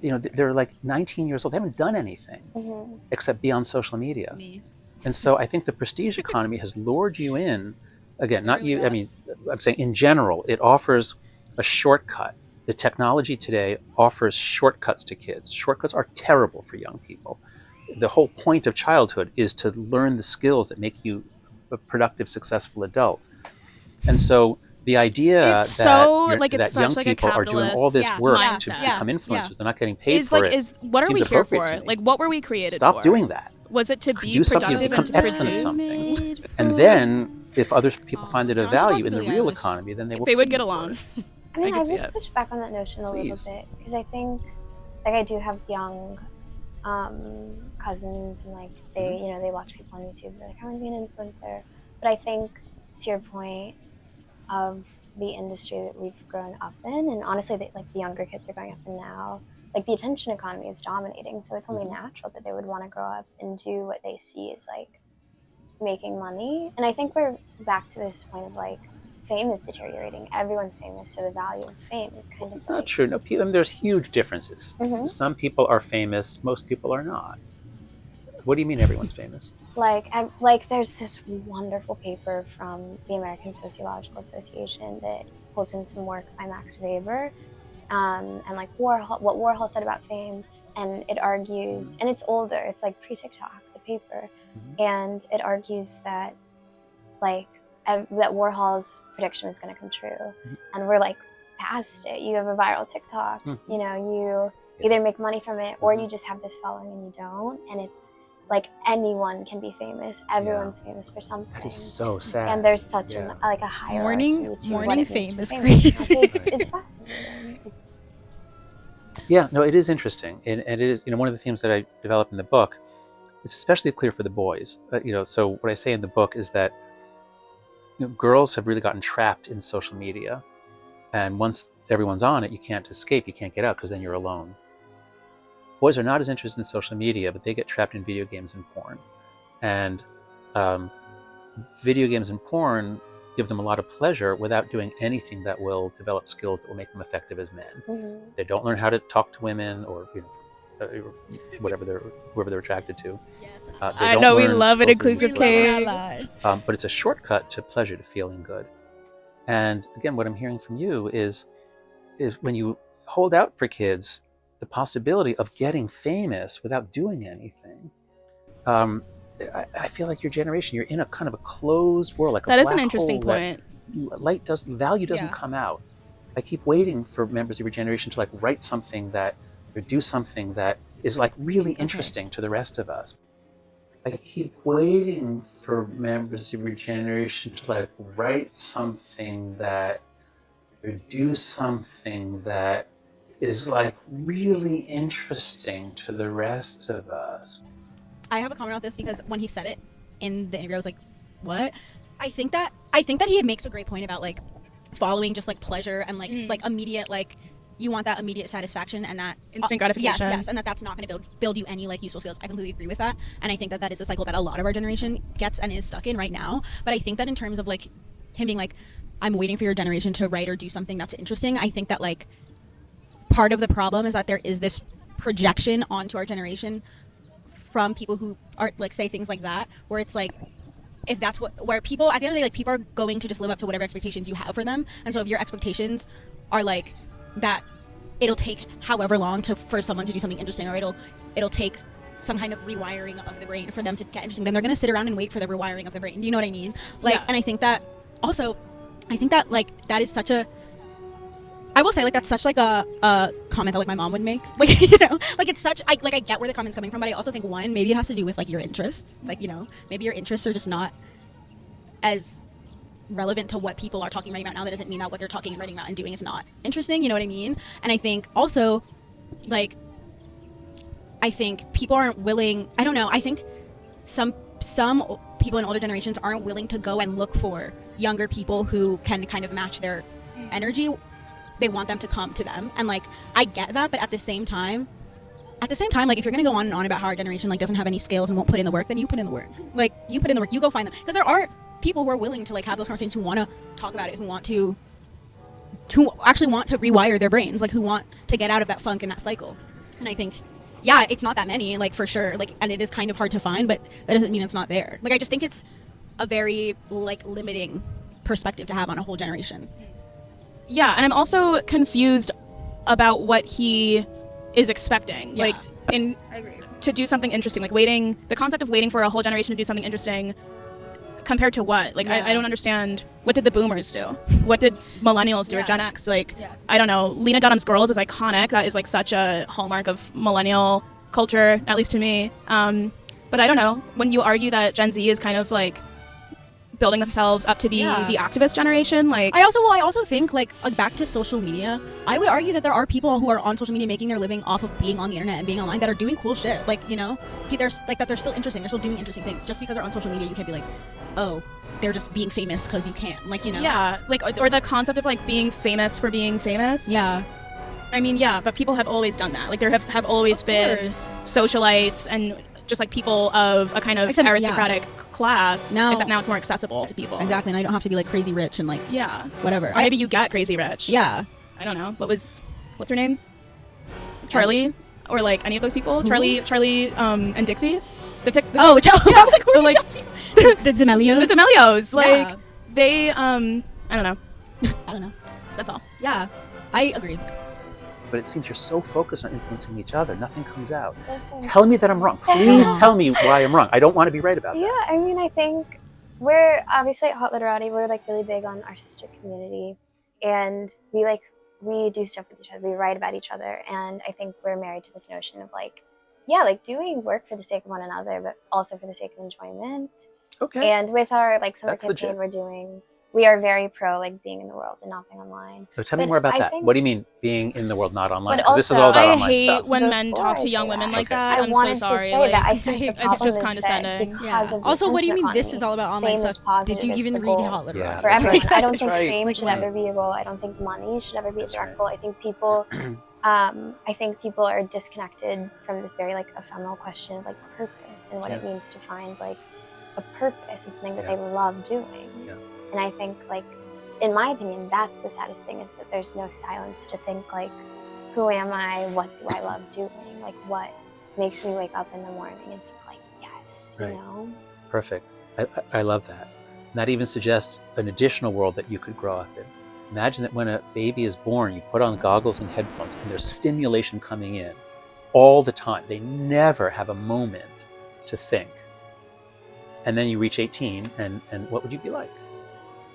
You know, they're like 19 years old. They haven't done anything except be on social media. Me. And so I think the prestige economy has lured you in. Again, not you. I mean, I'm saying in general, it offers a shortcut. The technology today offers shortcuts to kids. Shortcuts are terrible for young people. The whole point of childhood is to learn the skills that make you a productive, successful adult. And so the idea that young people are doing all this work to become influencers, they're not getting paid for it. What are we seems here for? appropriate to me. Like, what were we created for? Stop doing that. Was it to be do something to productive become and to excellent at produce? something. And then, if other people find it of Don't you talk value to in the Billie real Eilish? economy, then they will. They would get along. I mean, I I could see would it. push back on that notion a little Please. bit because I think, like, I do have young cousins, and like they, you know, they watch people on YouTube. They're like, I want to be an influencer. But I think, to your point of the industry that we've grown up in, and honestly, like the younger kids are growing up in now, like the attention economy is dominating. So it's only natural that they would want to grow up and do what they see as like making money. And I think we're back to this point of like fame is deteriorating. Everyone's famous, so the value of fame is kind of It's like not true. No, I mean, there's huge differences. Mhm. Some people are famous. Most people are not. What do you mean everyone's famous? like there's this wonderful paper from the American Sociological Association that pulls in some work by Max Weber, and like Warhol, what Warhol said about fame, and it argues, and it's older, it's like pre-TikTok, the paper, and it argues that like that Warhol's prediction was going to come true, and we're like past it. You have a viral TikTok, you know, you either make money from it or you just have this following and you don't, and it's like anyone can be famous. Everyone's famous for something. That is so sad. And there's such an like a hierarchy to what morning it means fame to be is famous. crazy. It's fascinating. It's Yeah, no, it is interesting, and it is, you know, one of the themes that I develop in the book. It's especially clear for the boys. You know, so what I say in the book is that, you know, girls have really gotten trapped in social media, and once everyone's on it, you can't escape. You can't get out because then you're alone. Boys are not as interested in social media, but they get trapped in video games and porn. And video games and porn give them a lot of pleasure without doing anything that will develop skills that will make them effective as men. They don't learn how to talk to women or, you know, whoever they're attracted to. I know we love an inclusive cave. But it's a shortcut to pleasure, to feeling good. And again, what I'm hearing from you is when you hold out for kids the possibility of getting famous without doing anything, I feel like your generation, you're in a kind of a closed world. Like That a is an black interesting hole point. Value doesn't come out. I keep waiting for members of your generation to like write something that, or do something that is like really interesting to the rest of us. I keep waiting for members of your generation to like write something that, or do something that is like really interesting to the rest of us. I have a comment on this because when he said it in the interview, I was like, what? I think that he makes a great point about like following just like pleasure and like immediate, like you want that immediate satisfaction and that instant gratification. Yes, and that's not going to build you any like useful skills. I completely agree with that, and I think that is a cycle that a lot of our generation gets and is stuck in right now. But I think that in terms of like him being like, I'm waiting for your generation to write or do something that's interesting, I think that like part of the problem is that there is this projection onto our generation from people who are like say things like that, where it's like, if that's where people at the end of the day, like people are going to just live up to whatever expectations you have for them, and so if your expectations are like that it'll take however long for someone to do something interesting, or it'll take some kind of rewiring of the brain for them to get interesting, then they're going to sit around and wait for the rewiring of the brain. Do you know what I mean? Like, and I think that like that is such a, I will say, like, that's such like a comment that like my mom would make, like, you know, like it's such, I get where the comment's coming from, but I also think one, maybe it has to do with like your interests, like, you know, maybe your interests are just not as relevant to what people are talking about now. That doesn't mean that what they're talking and writing about and doing is not interesting, you know what I mean? And I think also, like, I think people aren't willing, I don't know, I think some people in older generations aren't willing to go and look for younger people who can kind of match their energy. They want them to come to them, and like I get that, but at the same time, like if you're gonna go on and on about how our generation like doesn't have any skills and won't put in the work, then you put in the work. Like you put in the work, you go find them, because there are people who are willing to like have those conversations, who want to talk about it, who actually want to rewire their brains, like who want to get out of that funk and that cycle. And I think, yeah, it's not that many, like for sure, like, and it is kind of hard to find, but that doesn't mean it's not there. Like I just think it's a very like limiting perspective to have on a whole generation. Yeah, and I'm also confused about what he is expecting. Yeah. Like, I agree. To do something interesting, like the concept of waiting for a whole generation to do something interesting, compared to what? Like, I don't understand. What did the boomers do? What did millennials do, or Gen X? Like, I don't know. Lena Dunham's Girls is iconic. That is like such a hallmark of millennial culture, at least to me. But I don't know. When you argue that Gen Z is kind of like building themselves up to be the activist generation, like I also think like back to social media, I would argue that there are people who are on social media making their living off of being on the internet and being online that are doing cool shit. Like, you know, there's like that they're still interesting, they're still doing interesting things. Just because they're on social media, you can't be like, oh, they're just being famous because you can. Like, you know. Yeah, like or the concept of like being famous for being famous. Yeah. I mean, yeah, but people have always done that. Like there have always been socialites and just like people of a kind of aristocratic class. Except now it's more accessible to people. Exactly, and I don't have to be like crazy rich and like whatever. Or maybe you get crazy rich. Yeah. I don't know. What's her name? Charlie, or like any of those people? Who? Charlie, and Dixie. I was like, who like the D'Amelios. The D'Amelios, like they. I don't know. I don't know. That's all. Yeah, I agree. But it seems you're so focused on influencing each other, nothing comes out. Listen. Tell me that I'm wrong. Please tell me why I'm wrong. I don't want to be right about that. Yeah, I mean, I think we're obviously at Hot Literati, we're like really big on artistic community, and we do stuff with each other, we write about each other, and I think we're married to this notion of like, yeah, like doing work for the sake of one another, but also for the sake of enjoyment. Okay. And with our like summer That's campaign legit. we are very pro like being in the world and not being online. So tell me more about that. What do you mean being in the world, not online? But 'Cause this is all about I online hate stuff. when men talk to young women like that. I I'm wanted so sorry. to say like, that. I think the it's problem just is condescending. that because of the Also, what do you mean attention this is all about online fame is stuff? positive Did you is even the read goal Hot Literati? Yeah, for that's everyone. right. I don't That's think right. fame Like, should when? ever be a goal. I don't think money should ever be a That's direct right. goal. I think people, I think people are disconnected from this very like ephemeral question of like purpose and what it means to find like a purpose and something that they love doing. Yeah. And I think like, in my opinion, that's the saddest thing, is that there's no silence to think like, who am I? What do I love doing? Like, what makes me wake up in the morning and think like, yes, you know? Perfect. I love that. And that even suggests an additional world that you could grow up in. Imagine that when a baby is born, you put on goggles and headphones and there's stimulation coming in all the time. They never have a moment to think. And then you reach 18 and what would you be like?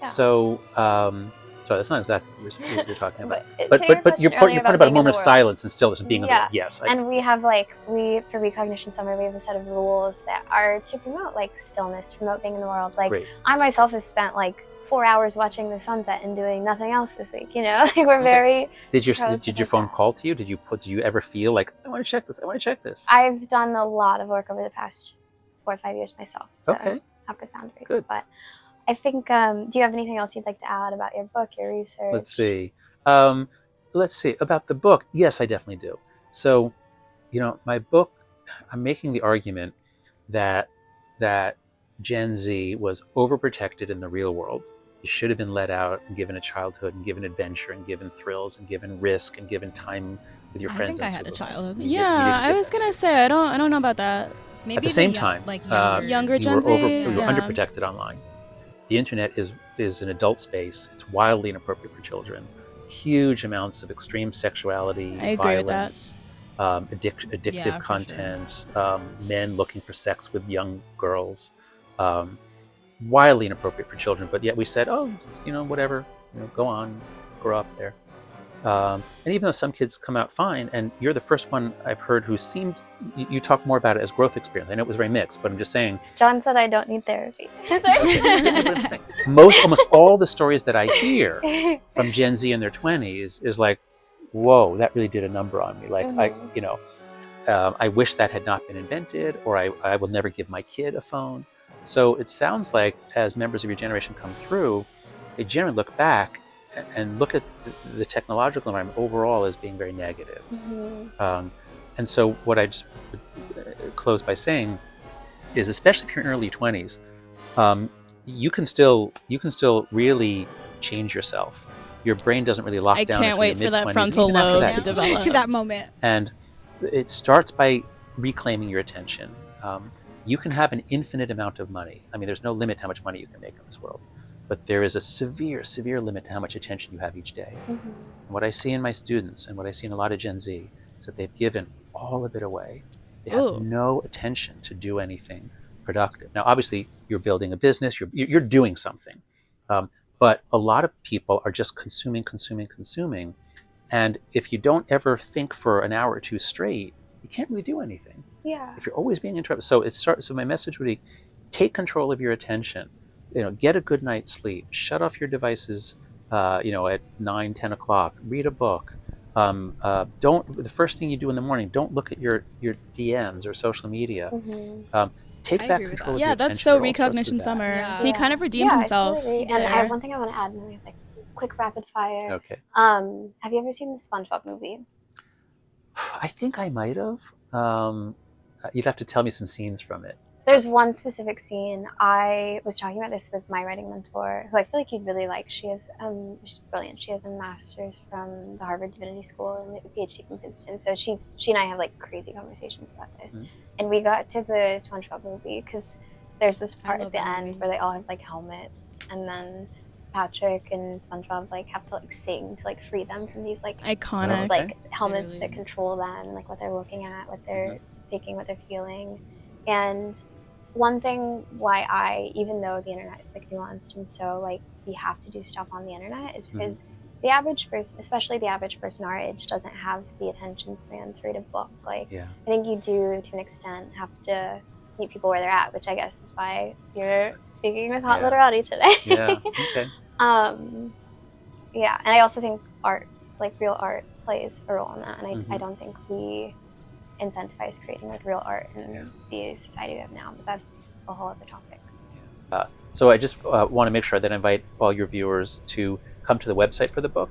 Yeah. So, sorry, that's not exactly what you're talking about. but your point about a moment of silence and stillness and being in the world. Yes. And we have for Recognition Summer, we have a set of rules that are to promote like stillness, to promote being in the world. Like Great. I myself have spent like 4 hours watching the sunset and doing nothing else this week, you know? Like we're very Did your phone call to you? Did you ever feel like, I want to check this? I've done a lot of work over the past 4 or 5 years myself to have good boundaries. Good. But I think, do you have anything else you'd like to add about your book, your research? Let's see. About the book. Yes, I definitely do. So, my book, I'm making the argument that Gen Z was overprotected in the real world. You should have been let out and given a childhood and given adventure and given thrills and given risk and given time with your friends. I think I had a childhood. Yeah, I was gonna say I don't know about that. Maybe at the same time, like younger Gen Z, you were underprotected online. The internet is an adult space. It's wildly inappropriate for children. Huge amounts of extreme sexuality, violence, addictive content, men looking for sex with young girls. Wildly inappropriate for children. But yet we said, whatever, go on, grow up there. And even though some kids come out fine, and you're the first one I've heard who seemed, you talk more about it as growth experience. I know it was very mixed, but I'm just saying. John said I don't need therapy. Almost all the stories that I hear from Gen Z in their 20s is like, whoa, that really did a number on me. Like, I wish that had not been invented, or I will never give my kid a phone. So it sounds like as members of your generation come through, they generally look back and look at the technological environment overall as being very negative. And so what I just would close by saying is, especially if you're in early 20s, you can still really change yourself. Your brain doesn't really lock down. I can't wait for that frontal lobe to develop. To that moment. And it starts by reclaiming your attention. You can have an infinite amount of money. I mean, there's no limit to how much money you can make in this world. But there is a severe, severe limit to how much attention you have each day. And what I see in my students and what I see in a lot of Gen Z is that they've given all of it away. They have no attention to do anything productive. Now, obviously, you're building a business, you're doing something. But a lot of people are just consuming. And if you don't ever think for an hour or two straight, you can't really do anything. Yeah. If you're always being interrupted, so my message would be, take control of your attention. Get a good night's sleep. Shut off your devices. At 9, 10 o'clock. Read a book. Don't. The first thing you do in the morning, don't look at your DMs or social media. Take I back agree with control that. of Yeah, your that's attention. so It all starts recognition with that. summer. Yeah. He kind of redeemed himself. Totally. He And I have did. one thing I want to add, and then we have like quick rapid fire. Okay. Have you ever seen the SpongeBob movie? I think I might have. You'd have to tell me some scenes from it. There's one specific scene. I was talking about this with my writing mentor, who I feel like you'd really like. She's brilliant. She has a master's from the Harvard Divinity School and a PhD from Princeton. So she and I have like crazy conversations about this. And we got to the SpongeBob movie because there's this part at the end where they all have like helmets, and then Patrick and SpongeBob like have to like sing to like free them from these like Iconic. like helmets Literally. that control them, like what they're looking at, what they're thinking, what they're feeling. And one thing why I, even though the internet is like nuanced and so like we have to do stuff on the internet, is because the average person, especially the average person our age, doesn't have the attention span to read a book. Like I think you do to an extent have to meet people where they're at, which I guess is why you're speaking with Hot Literati today. Yeah. Okay. Yeah, and I also think art, like real art, plays a role in that, and I don't think we incentivize creating like real art in the society we have now, but that's a whole other topic. So I just want to make sure that I invite all your viewers to come to the website for the book,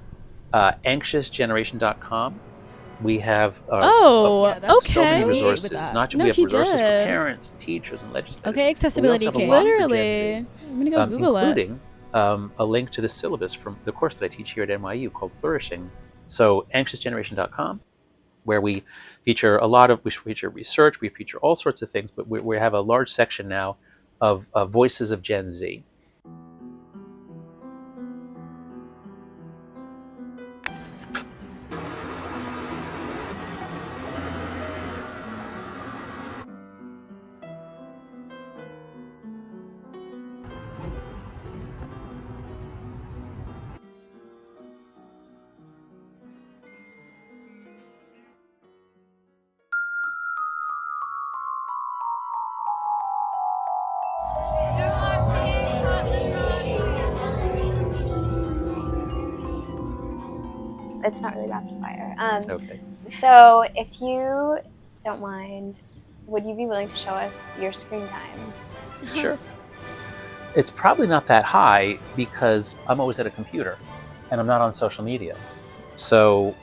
anxiousgeneration.com. We have so many resources. Not just we have resources for parents, and teachers, and legislators. Okay, accessibility But we also have a lot for Literally. Gen Z, I'm gonna go Google including a link to the syllabus from the course that I teach here at NYU called Flourishing. So anxiousgeneration.com, where we feature we feature research, we feature all sorts of things, but we have a large section now of voices of Gen Z. It's not really rapid fire. Okay. So if you don't mind, would you be willing to show us your screen time? Sure. It's probably not that high because I'm always at a computer and I'm not on social media. So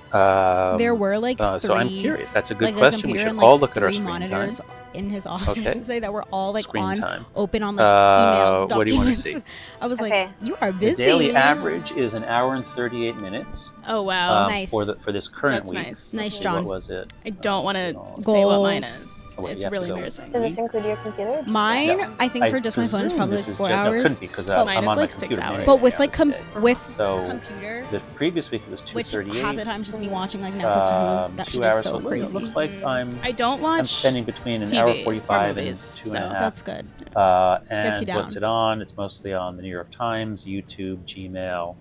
there were like so I'm curious. That's a good like question. We should all look at our screen monitors time. In his office say that we're all like Screen on time. open on like emails, documents. What do you want to see? I was like, you are busy. The daily average is an hour and 38 minutes. Oh wow, nice. For this current That's week. nice. Nice, John. What was it? I don't want to Goals. say what mine is. Oh, wait, It's you have to really go. embarrassing. Does this include your computer? Mine, No. I think for just my phone is presume probably this like is 4 No, it hours. couldn't be because Mine I'm is on like my 6 computer. hours. many But with hours like a day. with So computer, the previous week it was which 238. half the time just be watching like Netflix or Hulu. That 2 shit hours. is so So crazy. it looks like I don't watch I'm spending between an TV hour or 45 and movies, 2 and a so half. That's good. And you down. what's it on? It's mostly on the New York Times, YouTube, Gmail.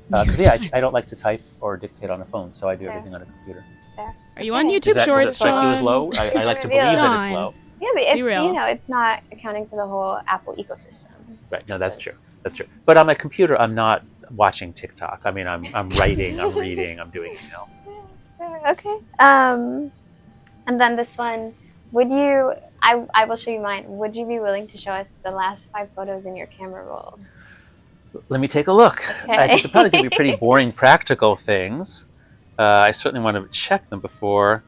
Because I don't like to type or dictate on a phone, so I do everything on a computer. Are you on Okay. YouTube Does Shorts, that strike you as John? low? I like to believe that it's low. Yeah, but it's, Be real. it's not accounting for the whole Apple ecosystem. Right. No, that's So true. it's- That's true. But on my computer, I'm not watching TikTok. I mean, I'm writing, I'm reading, I'm doing email. Okay. And then this one, would you? I will show you mine. Would you be willing to show us the last 5 photos in your camera roll? Let me take a look. Okay. I think they're probably going to be pretty boring, practical things. I certainly want to check them before.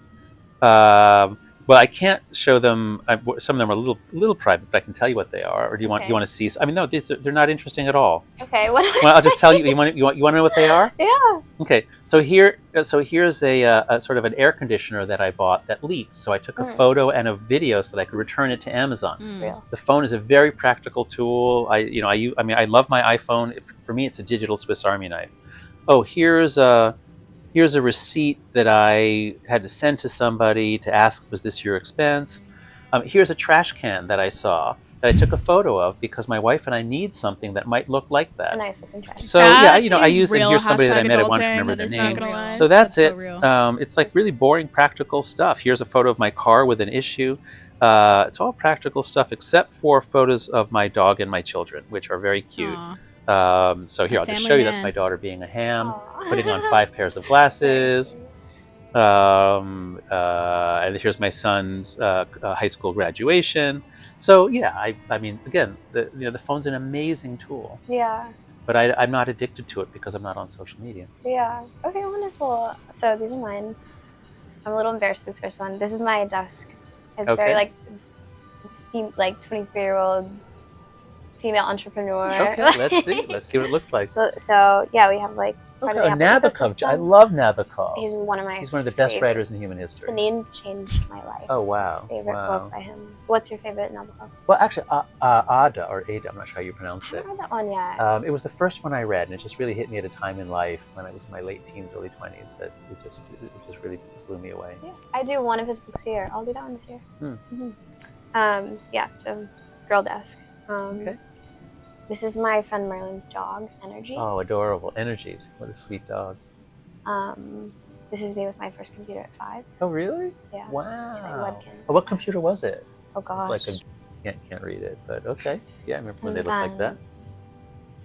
Well, I can't show them. Some of them are a little private, but I can tell you what they are. Or do you want to see? I mean, no, they're not interesting at all. Okay. What? Well, I'll just tell you. You want to know what they are? Yeah. Okay. So here's a sort of an air conditioner that I bought that leaked. So I took a photo and a video so that I could return it to Amazon. Real. The phone is a very practical tool. I love my iPhone. For me, it's a digital Swiss Army knife. Oh, here's a receipt that I had to send to somebody to ask, was this your expense? Here's a trash can that I saw that I took a photo of because my wife and I need something that might look like It's that. a nice looking treasure. So That yeah, I is used, and real here's somebody that I met. I wanted to adulting. remember That their is name. Not gonna lie. So that's so it. real. It's like really boring practical stuff. Here's a photo of my car with an issue. It's all practical stuff except for photos of my dog and my children, which are very cute. Aw. So here, A I'll just family show you. That's man. my daughter being a ham, Aw. putting on 5 pairs of glasses. And here's my son's high school graduation. So yeah, I mean, again, the phone's an amazing tool, Yeah. but I'm not addicted to it because I'm not on social media. Yeah. Okay, wonderful. So these are mine. I'm a little embarrassed with this first one. This is my desk. It's Okay. very like 23-year-old female entrepreneur. Okay, let's see what it looks like. So yeah, we have like part of the Apple Nabokov. ecosystem. I love Nabokov. He's one of the best favorite- writers in human history. The name changed my life. Oh wow! Favorite Wow. book by him. What's your favorite Nabokov? Well, actually, Ada or Ada. I'm not sure how you pronounce I it. haven't read that one yet. It was the first one I read, and it just really hit me at a time in life when I was in my late teens, early 20s, that it just really blew me away. Yeah, I do one of his books a year. I'll do that one this year. Hmm. Yeah, so girl desk. Okay. This is my friend Merlin's dog, Energy. Oh, adorable. Energy. What a sweet dog. This is me with my first computer at 5. Oh, really? Yeah. Wow. It's my webkin. Oh, what computer was it? Oh gosh. It's like can't read it, but okay. Yeah, I remember when they And looked like that.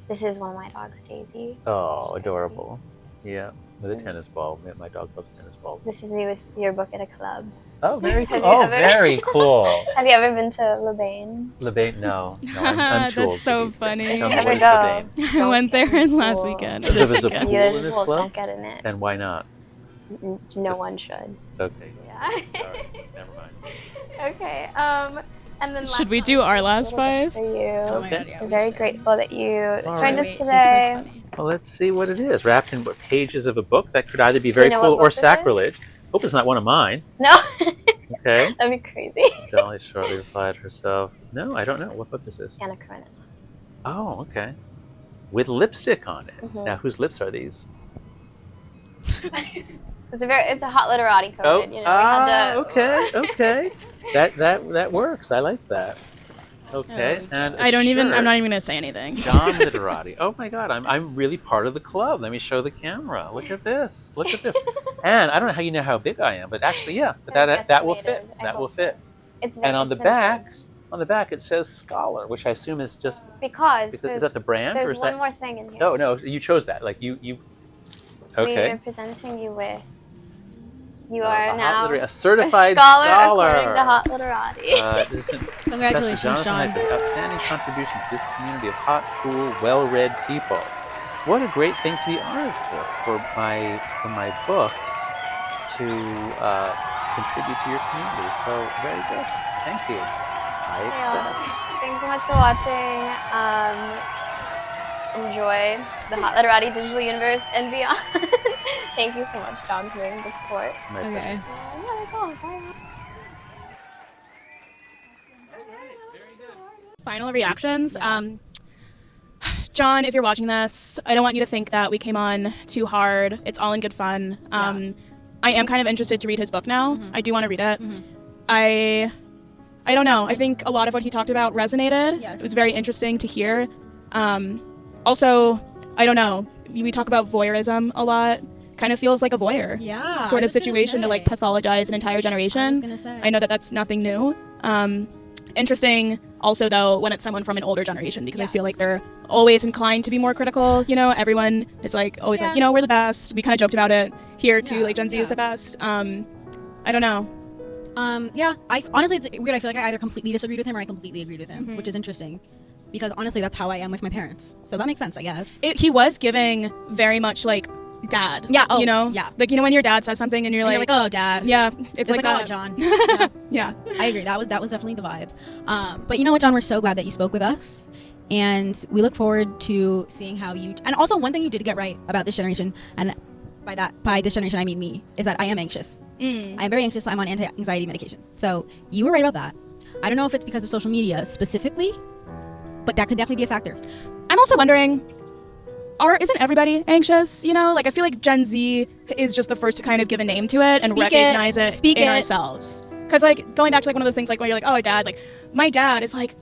This is one of my dogs, Daisy. Oh, She's adorable. Yeah, with a Mm. tennis ball. My dog loves tennis balls. This is me with your book at a club. Oh, very cool. Have you Oh, ever- very cool. Have you ever been to Lebain? Lebain, no. I'm too That's old for so these funny. things. You Tell me, ever what is go? Lebain? I went there Don't last get weekend. There was a This pool weekend. in this Well, club? don't get in it. And why not? No Just- one should. Okay. Yeah. All right. Never mind. Okay. And then Should we last do one, our last little bits 5? For you. Oh my Okay. god, yeah. We're we very should. grateful that you All joined right. us Wait, today. this one's funny. Well, let's see what it is. Wrapped in what pages of a book that could either be very know cool what or book this is? sacrilege. Hope it's not one of mine. No, Okay. that'd be crazy. Dolly shortly replied herself. No, I don't know. What book is this? Anna Karenina. Oh, okay. With lipstick on it. Mhm. Now, whose lips are these? It's a hot literati code. Oh, You know, we had the, okay. That works. I like that. Okay, Oh, and a I'm shirt. not even gonna say anything. John Literati. Oh my God, I'm really part of the club. Let me show the camera. Look at this. Look at this. And I don't know how you know how big I am, but actually, yeah, but that will fit. Estimated. I That will hope so. fit. It's And on it's the back, vintage. it says Scholar, which I assume is just because is there's, that the brand or there's is one that? more thing in here. No, you chose that. Like you. We Okay. are presenting you with. You A are hot now literati- a certified a scholar according to Hot Literati. This is Congratulations, Professor Sean. Jonathan Haidt, outstanding contribution to this community of hot, cool, well-read people. What a great thing to be honored for my books to contribute to your community. So very good. Thank you. I accept. Thanks so much for watching. Enjoy the Hot Literati digital universe and beyond. Thank you so much, John, for being a good sport. My pleasure. Okay. Yeah, that's all. Bye. Final reactions. John, if you're watching this, I don't want you to think that we came on too hard. It's all in good fun. I am kind of interested to read his book now. Mhm. I do want to read it. Mhm. I don't know. I think a lot of what he talked about resonated. Yes. It was very interesting to hear. Also, I don't know. We talk about voyeurism a lot. Kind of feels like a voyeur Yeah. sort I of was gonna situation to like say. pathologize an entire I was generation. gonna say. I know that that's nothing new. Interesting also though when it's someone from an older generation because I feel Yes. like they're always inclined to be more critical. You know, everyone is like always Yeah. like, you know, we're the best. We kind of joked about it here too. Yeah, Like Gen Z is yeah. the best. I don't know. Yeah, I honestly, it's weird. I feel like I either completely disagreed with him or I completely agreed with him, Mhm. which is interesting. Because honestly, that's how I am with my parents. So that makes sense, I guess. He was giving very much like dad. Yeah, oh, you know. yeah. Like you know when your dad says something and you're And like, oh, dad. yeah, it's Just like, like, oh, that. John. You know? Yeah. I agree. That was definitely the vibe. But you know what, John? We're so glad that you spoke with us, and we look forward to seeing how you. And also, one thing you did get right about this generation, and by this generation I mean me, is that I am anxious. I'm very anxious. I'm on anti-anxiety medication. So you were right about that. I don't know if it's because of social media specifically, but that could definitely be a factor. I'm also wondering, isn't everybody anxious? You know, like I feel like Gen Z is just the first to kind of give a name to it and Speak recognize it Speak in it. ourselves. Because like going back to like one of those things like where you're like, oh, dad, like my dad is like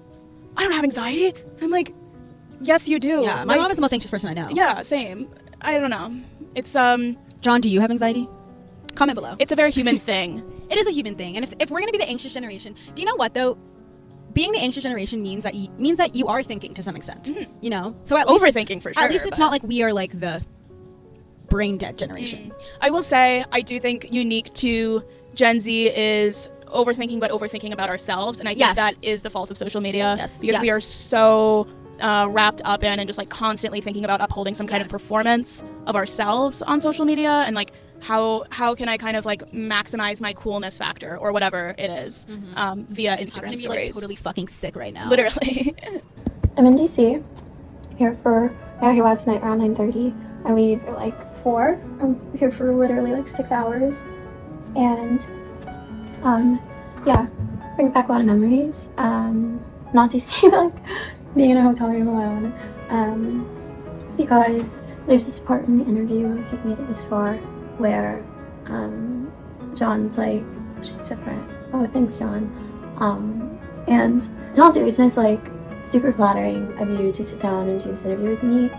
I don't have anxiety. I'm like, yes, you do. Yeah, my mom is the most anxious person I know. Yeah, same. I don't know. It's John, do you have anxiety? Comment below. It's a very human thing. It is a human thing, and if we're gonna be the anxious generation, do you know what though? Being the anxious generation means that you are thinking to some extent. You know, so at least Overthinking for sure. At least it's not like we are like the brain dead generation. I will say, I do think unique to Gen Z is overthinking, but overthinking about ourselves, and I think that is the fault of social media. Because we are so wrapped up in and just like constantly thinking about upholding some kind of performance of ourselves on social media, and like how can I kind of like maximize my coolness factor or whatever it is via Instagram stories. Be, like, totally fucking sick right now. Literally. I'm in DC. I got here last night around 9:30. I leave at like 4. I'm here for literally like 6 hours, and brings back a lot of memories. Not DC, but like being in a hotel room alone. Because there's this part in the interview, if you've made it this far, where John's like, she's different. Oh, thanks, John. And in all seriousness, like, super flattering of you to sit down and do this interview with me.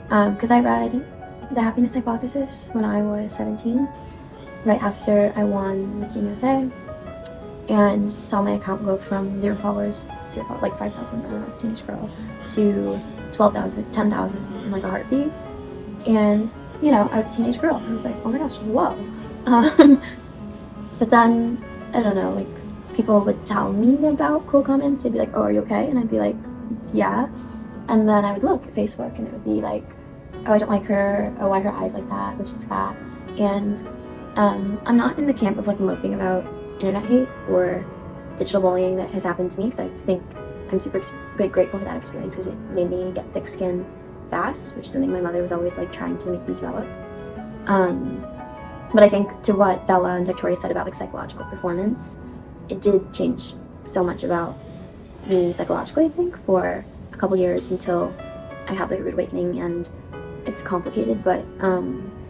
Because I read The Happiness Hypothesis when I was 17, right after I won Miss USA, and saw my account go from 0 followers to like 5,000 when I was a teenage girl to 12,000, 10,000 in like a heartbeat. And you know, I was a teenage girl. I was like, oh my gosh, whoa. But then, I don't know, like, people would tell me about cool comments. They'd be like, oh, are you okay? And I'd be like, yeah. And then I would look at Facebook and it would be like, oh, I don't like her. Oh, why her eyes like that? Oh, she's fat. And I'm not in the camp of like moping about internet hate or digital bullying that has happened to me, because I think I'm super grateful for that experience, because it made me get thick skin fast, which is something my mother was always like trying to make me develop. But I think to what Bella and Victoria said about like psychological performance, it did change so much about me psychologically, I think, for a couple years until I had like a rude awakening. And it's complicated, but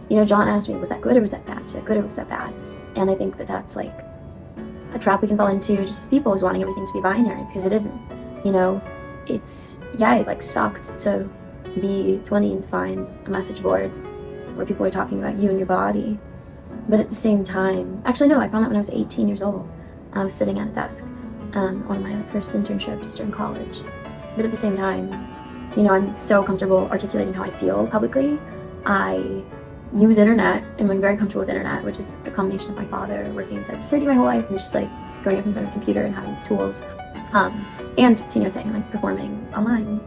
you know, John asked me, was that good or was that bad? Was that good or was that bad? And I think that that's like a trap we can fall into just as people, is wanting everything to be binary, because it isn't. You know, it's, it like sucked to be 20 and find a message board where people were talking about you and your body. But at the same time, actually no, I found that when I was 18 years old. I was sitting at a desk, one of my first internships during college. But at the same time, you know, I'm so comfortable articulating how I feel publicly. I use internet, and I'm very comfortable with internet, which is a combination of my father working in cybersecurity my whole life and just like growing up in front of a computer and having tools, and to saying like performing online.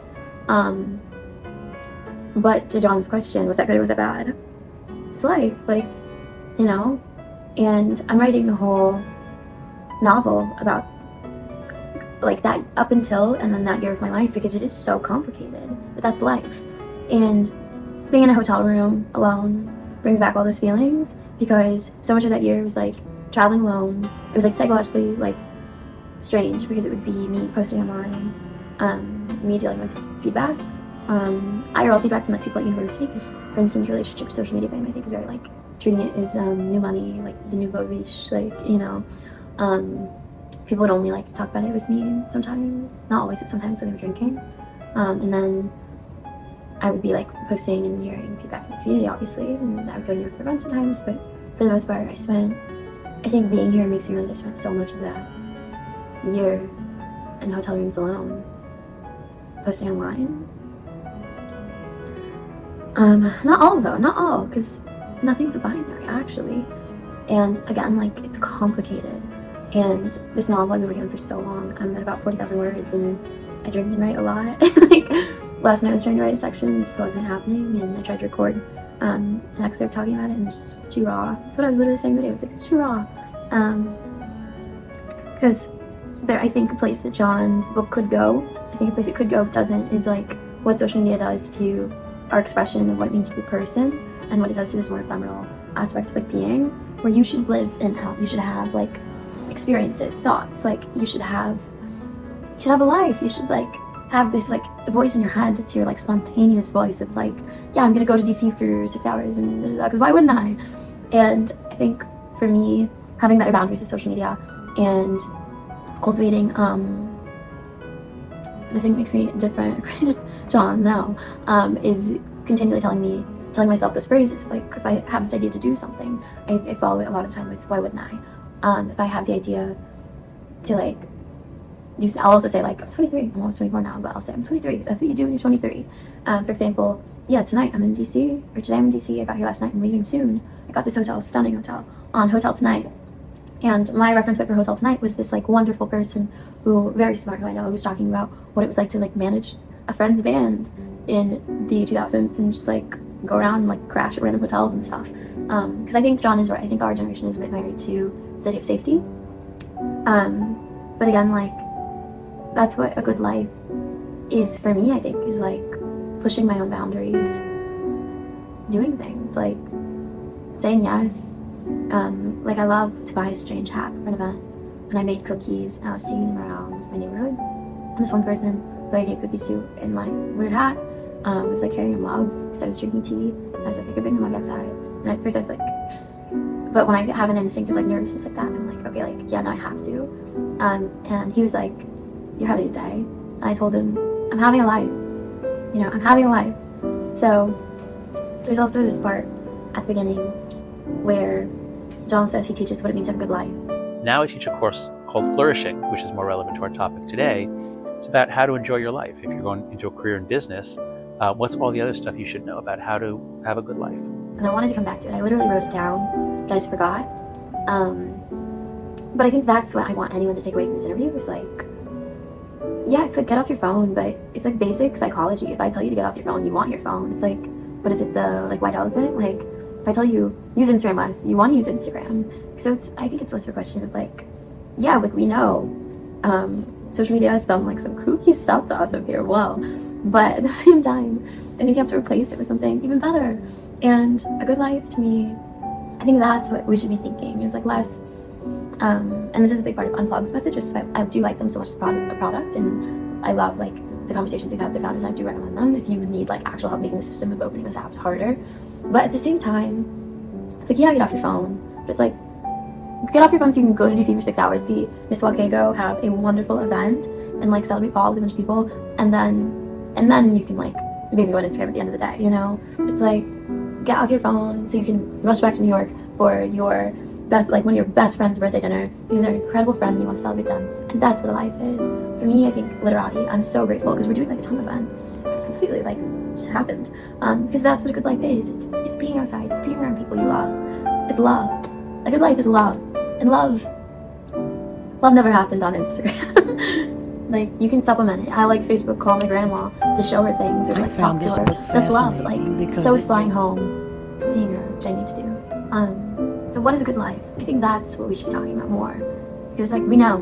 But to John's question, was that good or was that bad? It's life, like, you know, and I'm writing the whole novel about like that up until and then that year of my life, because it is so complicated, but that's life. And being in a hotel room alone brings back all those feelings, because so much of that year was like traveling alone. It was like psychologically like strange, because it would be me posting online, me dealing with feedback, IRL feedback from like people at university, because for instance, relationship to social media fame, I think, is very like treating it as new money, like the nouveau riche, like, you know. People would only like talk about it with me sometimes, not always, but sometimes when they were drinking. And then I would be like posting and hearing feedback from the community, obviously, and I would go to New York for events sometimes, but for the most part, I think being here makes me realize I spent so much of that year in hotel rooms alone, posting online. Not all though, not all, because nothing's a binary actually. And again, like, it's complicated. And this novel I've been working on for so long, I'm at about 40,000 words, and I drink and write a lot. Like, last night I was trying to write a section, and it just wasn't happening, and I tried to record an excerpt talking about it, and it just was too raw. That's what I was literally saying today. I was like, it's too raw. Because I think a place that John's book could go, I think a place it could go doesn't, is like what social media does to our expression of what it means to be a person, and what it does to this more ephemeral aspect of like being, where you should live in health. You should have like experiences, thoughts, like you should have a life. You should like have this like voice in your head that's your like spontaneous voice that's like, yeah, I'm gonna go to DC for 6 hours, and because why wouldn't I? And I think for me, having better boundaries with social media and cultivating the thing that makes me different, John, now, is continually telling myself this phrase is like, if I have this idea to do something, I follow it a lot of the time with, why wouldn't I? If I have the idea to like, I'll also say like, I'm 23, I'm almost 24 now, but I'll say I'm 23, that's what you do when you're 23. For example, yeah, tonight I'm in DC, or today I'm in DC, I got here last night, I'm leaving soon. I got this hotel, stunning hotel, on Hotel Tonight. And my reference point for Hotel Tonight was this like wonderful person who, very smart, who I know, who was talking about what it was like to like manage a friend's band in the 2000s and just like go around and like crash at random hotels and stuff. Because I think John is right. I think our generation is a bit married to this idea of safety. But again, like, that's what a good life is for me, I think, is like pushing my own boundaries, doing things, like saying yes. Like, I love to buy a strange hat for an event, and I made cookies and I was taking them around my neighborhood. And this one person who I gave cookies to in my weird hat was like carrying a mug because I was drinking tea. I was like, I could bring the mug outside. And at first I was like, but when I have an instinct of like nervousness like that, I'm like, okay, like, yeah, no, I have to. And he was like, you're having a day. And I told him, I'm having a life. You know, I'm having a life. So there's also this part at the beginning where John says he teaches what it means to have a good life. Now I teach a course called Flourishing, which is more relevant to our topic today. It's about how to enjoy your life. If you're going into a career in business, what's all the other stuff you should know about how to have a good life? And I wanted to come back to it. I literally wrote it down, but I just forgot. But I think that's what I want anyone to take away from this interview is like, yeah, it's like get off your phone, but it's like basic psychology. If I tell you to get off your phone, you want your phone. It's like, what is it, the like white elephant? Like, if I tell you use Instagram less, you want to use Instagram. So I think it's less a question of like, yeah, like we know, social media has done like some kooky stuff to us up here, well, but at the same time, I think you have to replace it with something even better. And a good life to me, I think that's what we should be thinking is like less, and this is a big part of Unplug's message, which I do like them so much as a product, and I love like the conversations we've had with the founders, and I do recommend them if you need like actual help making the system of opening those apps harder. But at the same time, it's like, yeah, get off your phone, but it's like, get off your phone so you can go to DC for 6 hours, see Miss Wakego have a wonderful event, and like celebrate fall with a bunch of people, and then you can like maybe go on Instagram at the end of the day, you know? It's like, get off your phone so you can rush back to New York for your best, like one of your best friends' birthday dinner, because they're an incredible friend and you want to celebrate them. And that's what a life is. For me, I think literati, I'm so grateful because we're doing like a ton of events, completely like just happened. Because that's what a good life is. It's being outside, it's being around people you love. It's love. A good life is love. And love never happened on Instagram. Like, you can supplement it. I like Facebook call my grandma to show her things or like talk to her. That's love. Like, so is flying home and seeing her, which I need to do. So what is a good life? I think that's what we should be talking about more. Because like we know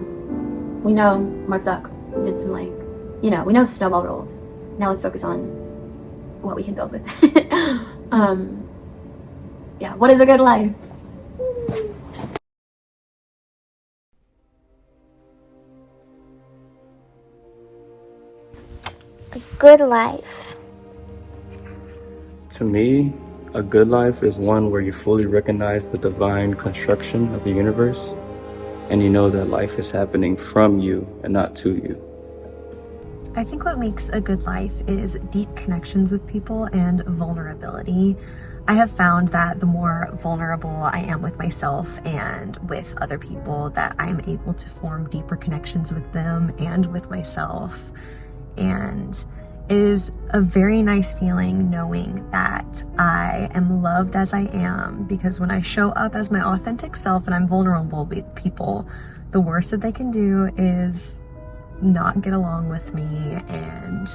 Mark Zuck did some like, you know, we know the snowball rolled. Now let's focus on what we can build with it. Yeah, what is a good life? A good life. To me, a good life is one where you fully recognize the divine construction of the universe, and you know that life is happening from you and not to you. I think what makes a good life is deep connections with people and vulnerability. I have found that the more vulnerable I am with myself and with other people, that I'm able to form deeper connections with them and with myself. And it is a very nice feeling knowing that I am loved as I am, because when I show up as my authentic self and I'm vulnerable with people, the worst that they can do is not get along with me and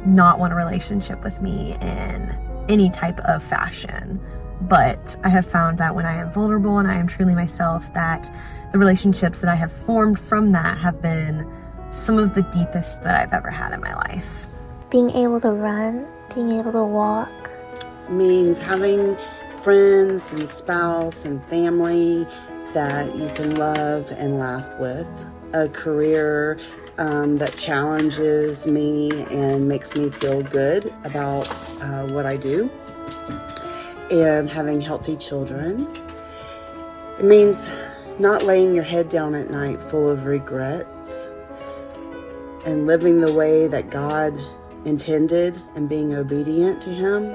not want a relationship with me in any type of fashion. But I have found that when I am vulnerable and I am truly myself, that the relationships that I have formed from that have been some of the deepest that I've ever had in my life. Being able to run, being able to walk. Means having friends and spouse and family that you can love and laugh with. A career that challenges me and makes me feel good about what I do. And having healthy children. It means not laying your head down at night full of regrets. and living the way that God intended and being obedient to Him.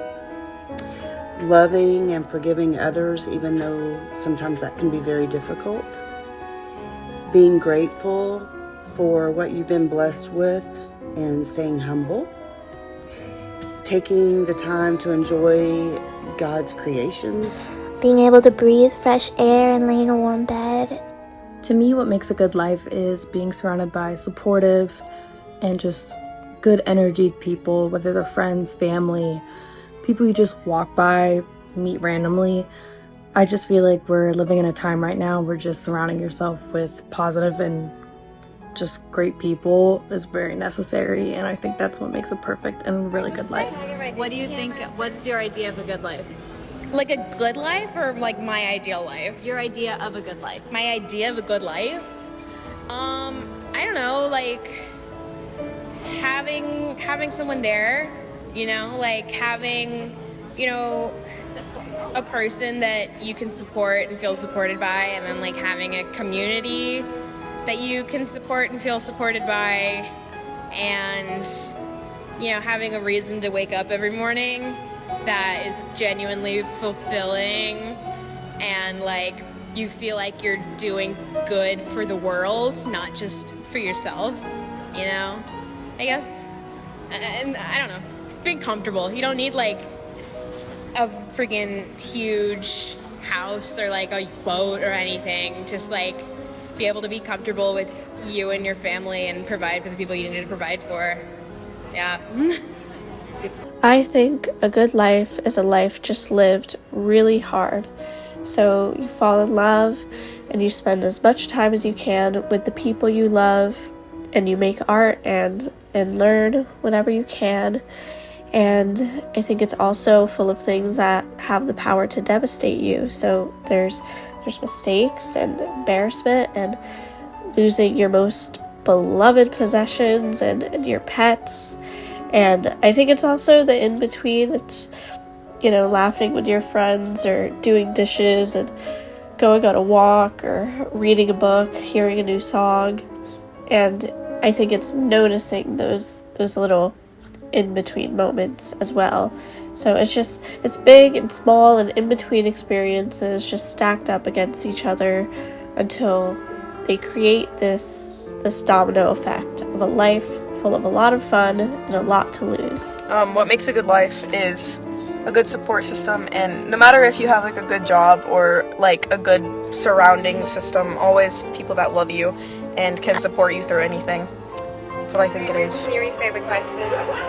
Loving and forgiving others, even though sometimes that can be very difficult. Being grateful for what you've been blessed with and staying humble. Taking the time to enjoy God's creations. Being able to breathe fresh air and lay in a warm bed. To me, what makes a good life is being surrounded by supportive and just good energied people, whether they're friends, family, people you just walk by, meet randomly. I just feel like we're living in a time right now where just surrounding yourself with positive and just great people is very necessary, and I think that's what makes a perfect and really good life. What do you think, what's your idea of a good life? Like a good life or like my ideal life? Your idea of a good life. My idea of a good life? I don't know, like having someone there, like having, a person that you can support and feel supported by, and then like having a community that you can support and feel supported by, and having a reason to wake up every morning that is genuinely fulfilling, and like you feel like you're doing good for the world, not just for yourself, I guess. And I don't know, being comfortable. You don't need like a freaking huge house or like a boat or anything. Just like be able to be comfortable with you and your family and provide for the people you need to provide for. Yeah. I think a good life is a life just lived really hard. So you fall in love and you spend as much time as you can with the people you love, and you make art and learn whatever you can. And I think it's also full of things that have the power to devastate you. So there's mistakes and embarrassment and losing your most beloved possessions and your pets. And I think it's also the in-between. It's, laughing with your friends or doing dishes and going on a walk or reading a book, hearing a new song. And I think it's noticing those little in-between moments as well. So it's big and small and in-between experiences just stacked up against each other until they create this domino effect of a life full of a lot of fun and a lot to lose. What makes a good life is a good support system, and no matter if you have like a good job or like a good surrounding system, always people that love you and can support you through anything. That's what I think it is. Can you rephrase the question?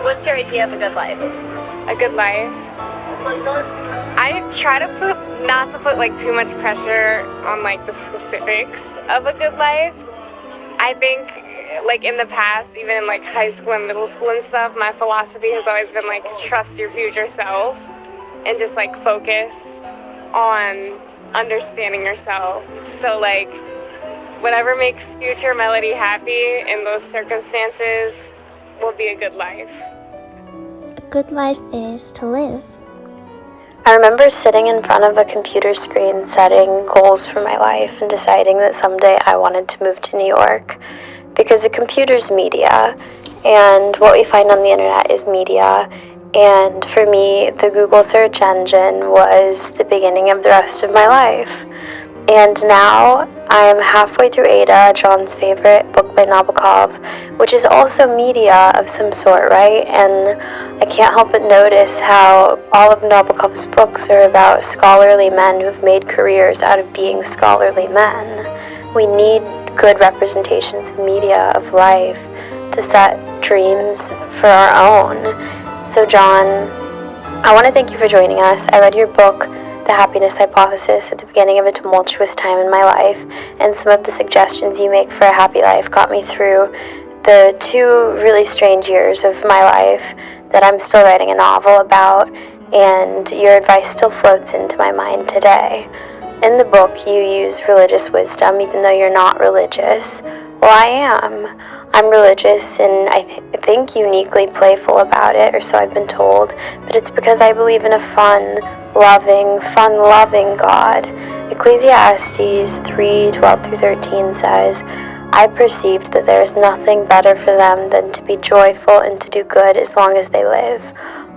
What's your idea of a good life? A good life? I try to not to put like too much pressure on like the specifics of a good life. I think like in the past, even in like high school and middle school and stuff, my philosophy has always been like trust your future self and just like focus on understanding yourself. So like whatever makes future Melody happy in those circumstances will be a good life. A good life is to live. I remember sitting in front of a computer screen setting goals for my life and deciding that someday I wanted to move to New York, because a computer's media and what we find on the internet is media. And for me, the Google search engine was the beginning of the rest of my life. And now I'm halfway through Ada, John's favorite book by Nabokov, which is also media of some sort, right? And I can't help but notice how all of Nabokov's books are about scholarly men who've made careers out of being scholarly men. We need good representations of media, of life, to set dreams for our own. So John, I want to thank you for joining us. I read your book, The Happiness Hypothesis, at the beginning of a tumultuous time in my life, and some of the suggestions you make for a happy life got me through the 2 really strange years of my life that I'm still writing a novel about, and your advice still floats into my mind today. In the book, you use religious wisdom, even though you're not religious. Well, I am. I'm religious and I think uniquely playful about it, or so I've been told, but it's because I believe in a fun-loving God. Ecclesiastes 3:12-13 says, I perceived that there is nothing better for them than to be joyful and to do good as long as they live.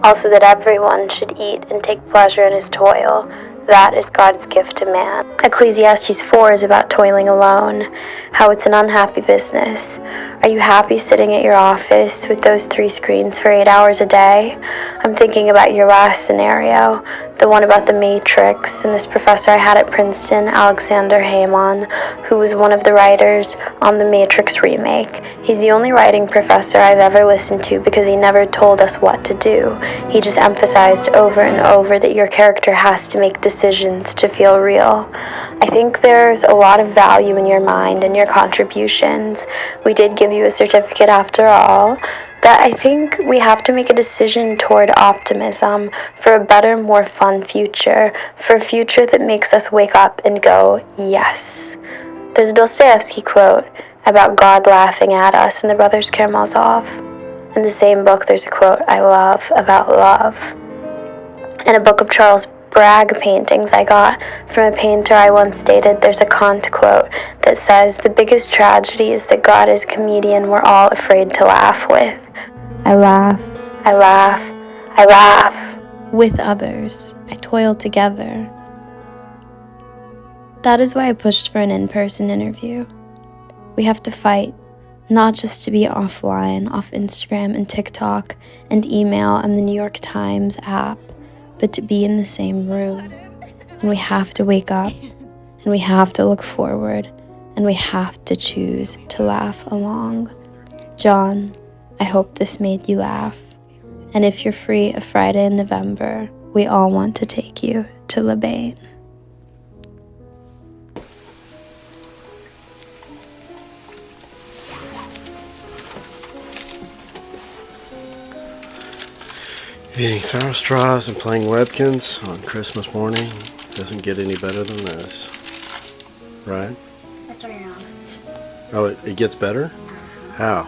Also that everyone should eat and take pleasure in his toil. That is God's gift to man. Ecclesiastes 4 is about toiling alone, how it's an unhappy business. Are you happy sitting at your office with those 3 screens for 8 hours a day? I'm thinking about your last scenario, the one about the Matrix, and this professor I had at Princeton, Alexander Haiman, who was one of the writers on the Matrix remake. He's the only writing professor I've ever listened to because he never told us what to do. He just emphasized over and over that your character has to make decisions to feel real. I think there's a lot of value in your mind and your contributions. We did give you a certificate after all. That I think we have to make a decision toward optimism for a better, more fun future, for a future that makes us wake up and go, yes. There's a Dostoevsky quote about God laughing at us in the Brothers Karamazov. In the same book, there's a quote I love about love. In a book of Charles Bragg paintings I got from a painter I once dated, there's a Kant quote that says, "The biggest tragedy is that God is a comedian we're all afraid to laugh with." I laugh, I laugh, I laugh. With others, I toil together. That is why I pushed for an in-person interview. We have to fight, not just to be offline, off Instagram and TikTok and email and the New York Times app, but to be in the same room. And we have to wake up, and we have to look forward, and we have to choose to laugh along. John, I hope this made you laugh. And if you're free a Friday in November, we all want to take you to Lebain. Eating sour straws and playing Webkins on Christmas morning doesn't get any better than this, right? That's right on. Oh, it gets better? How?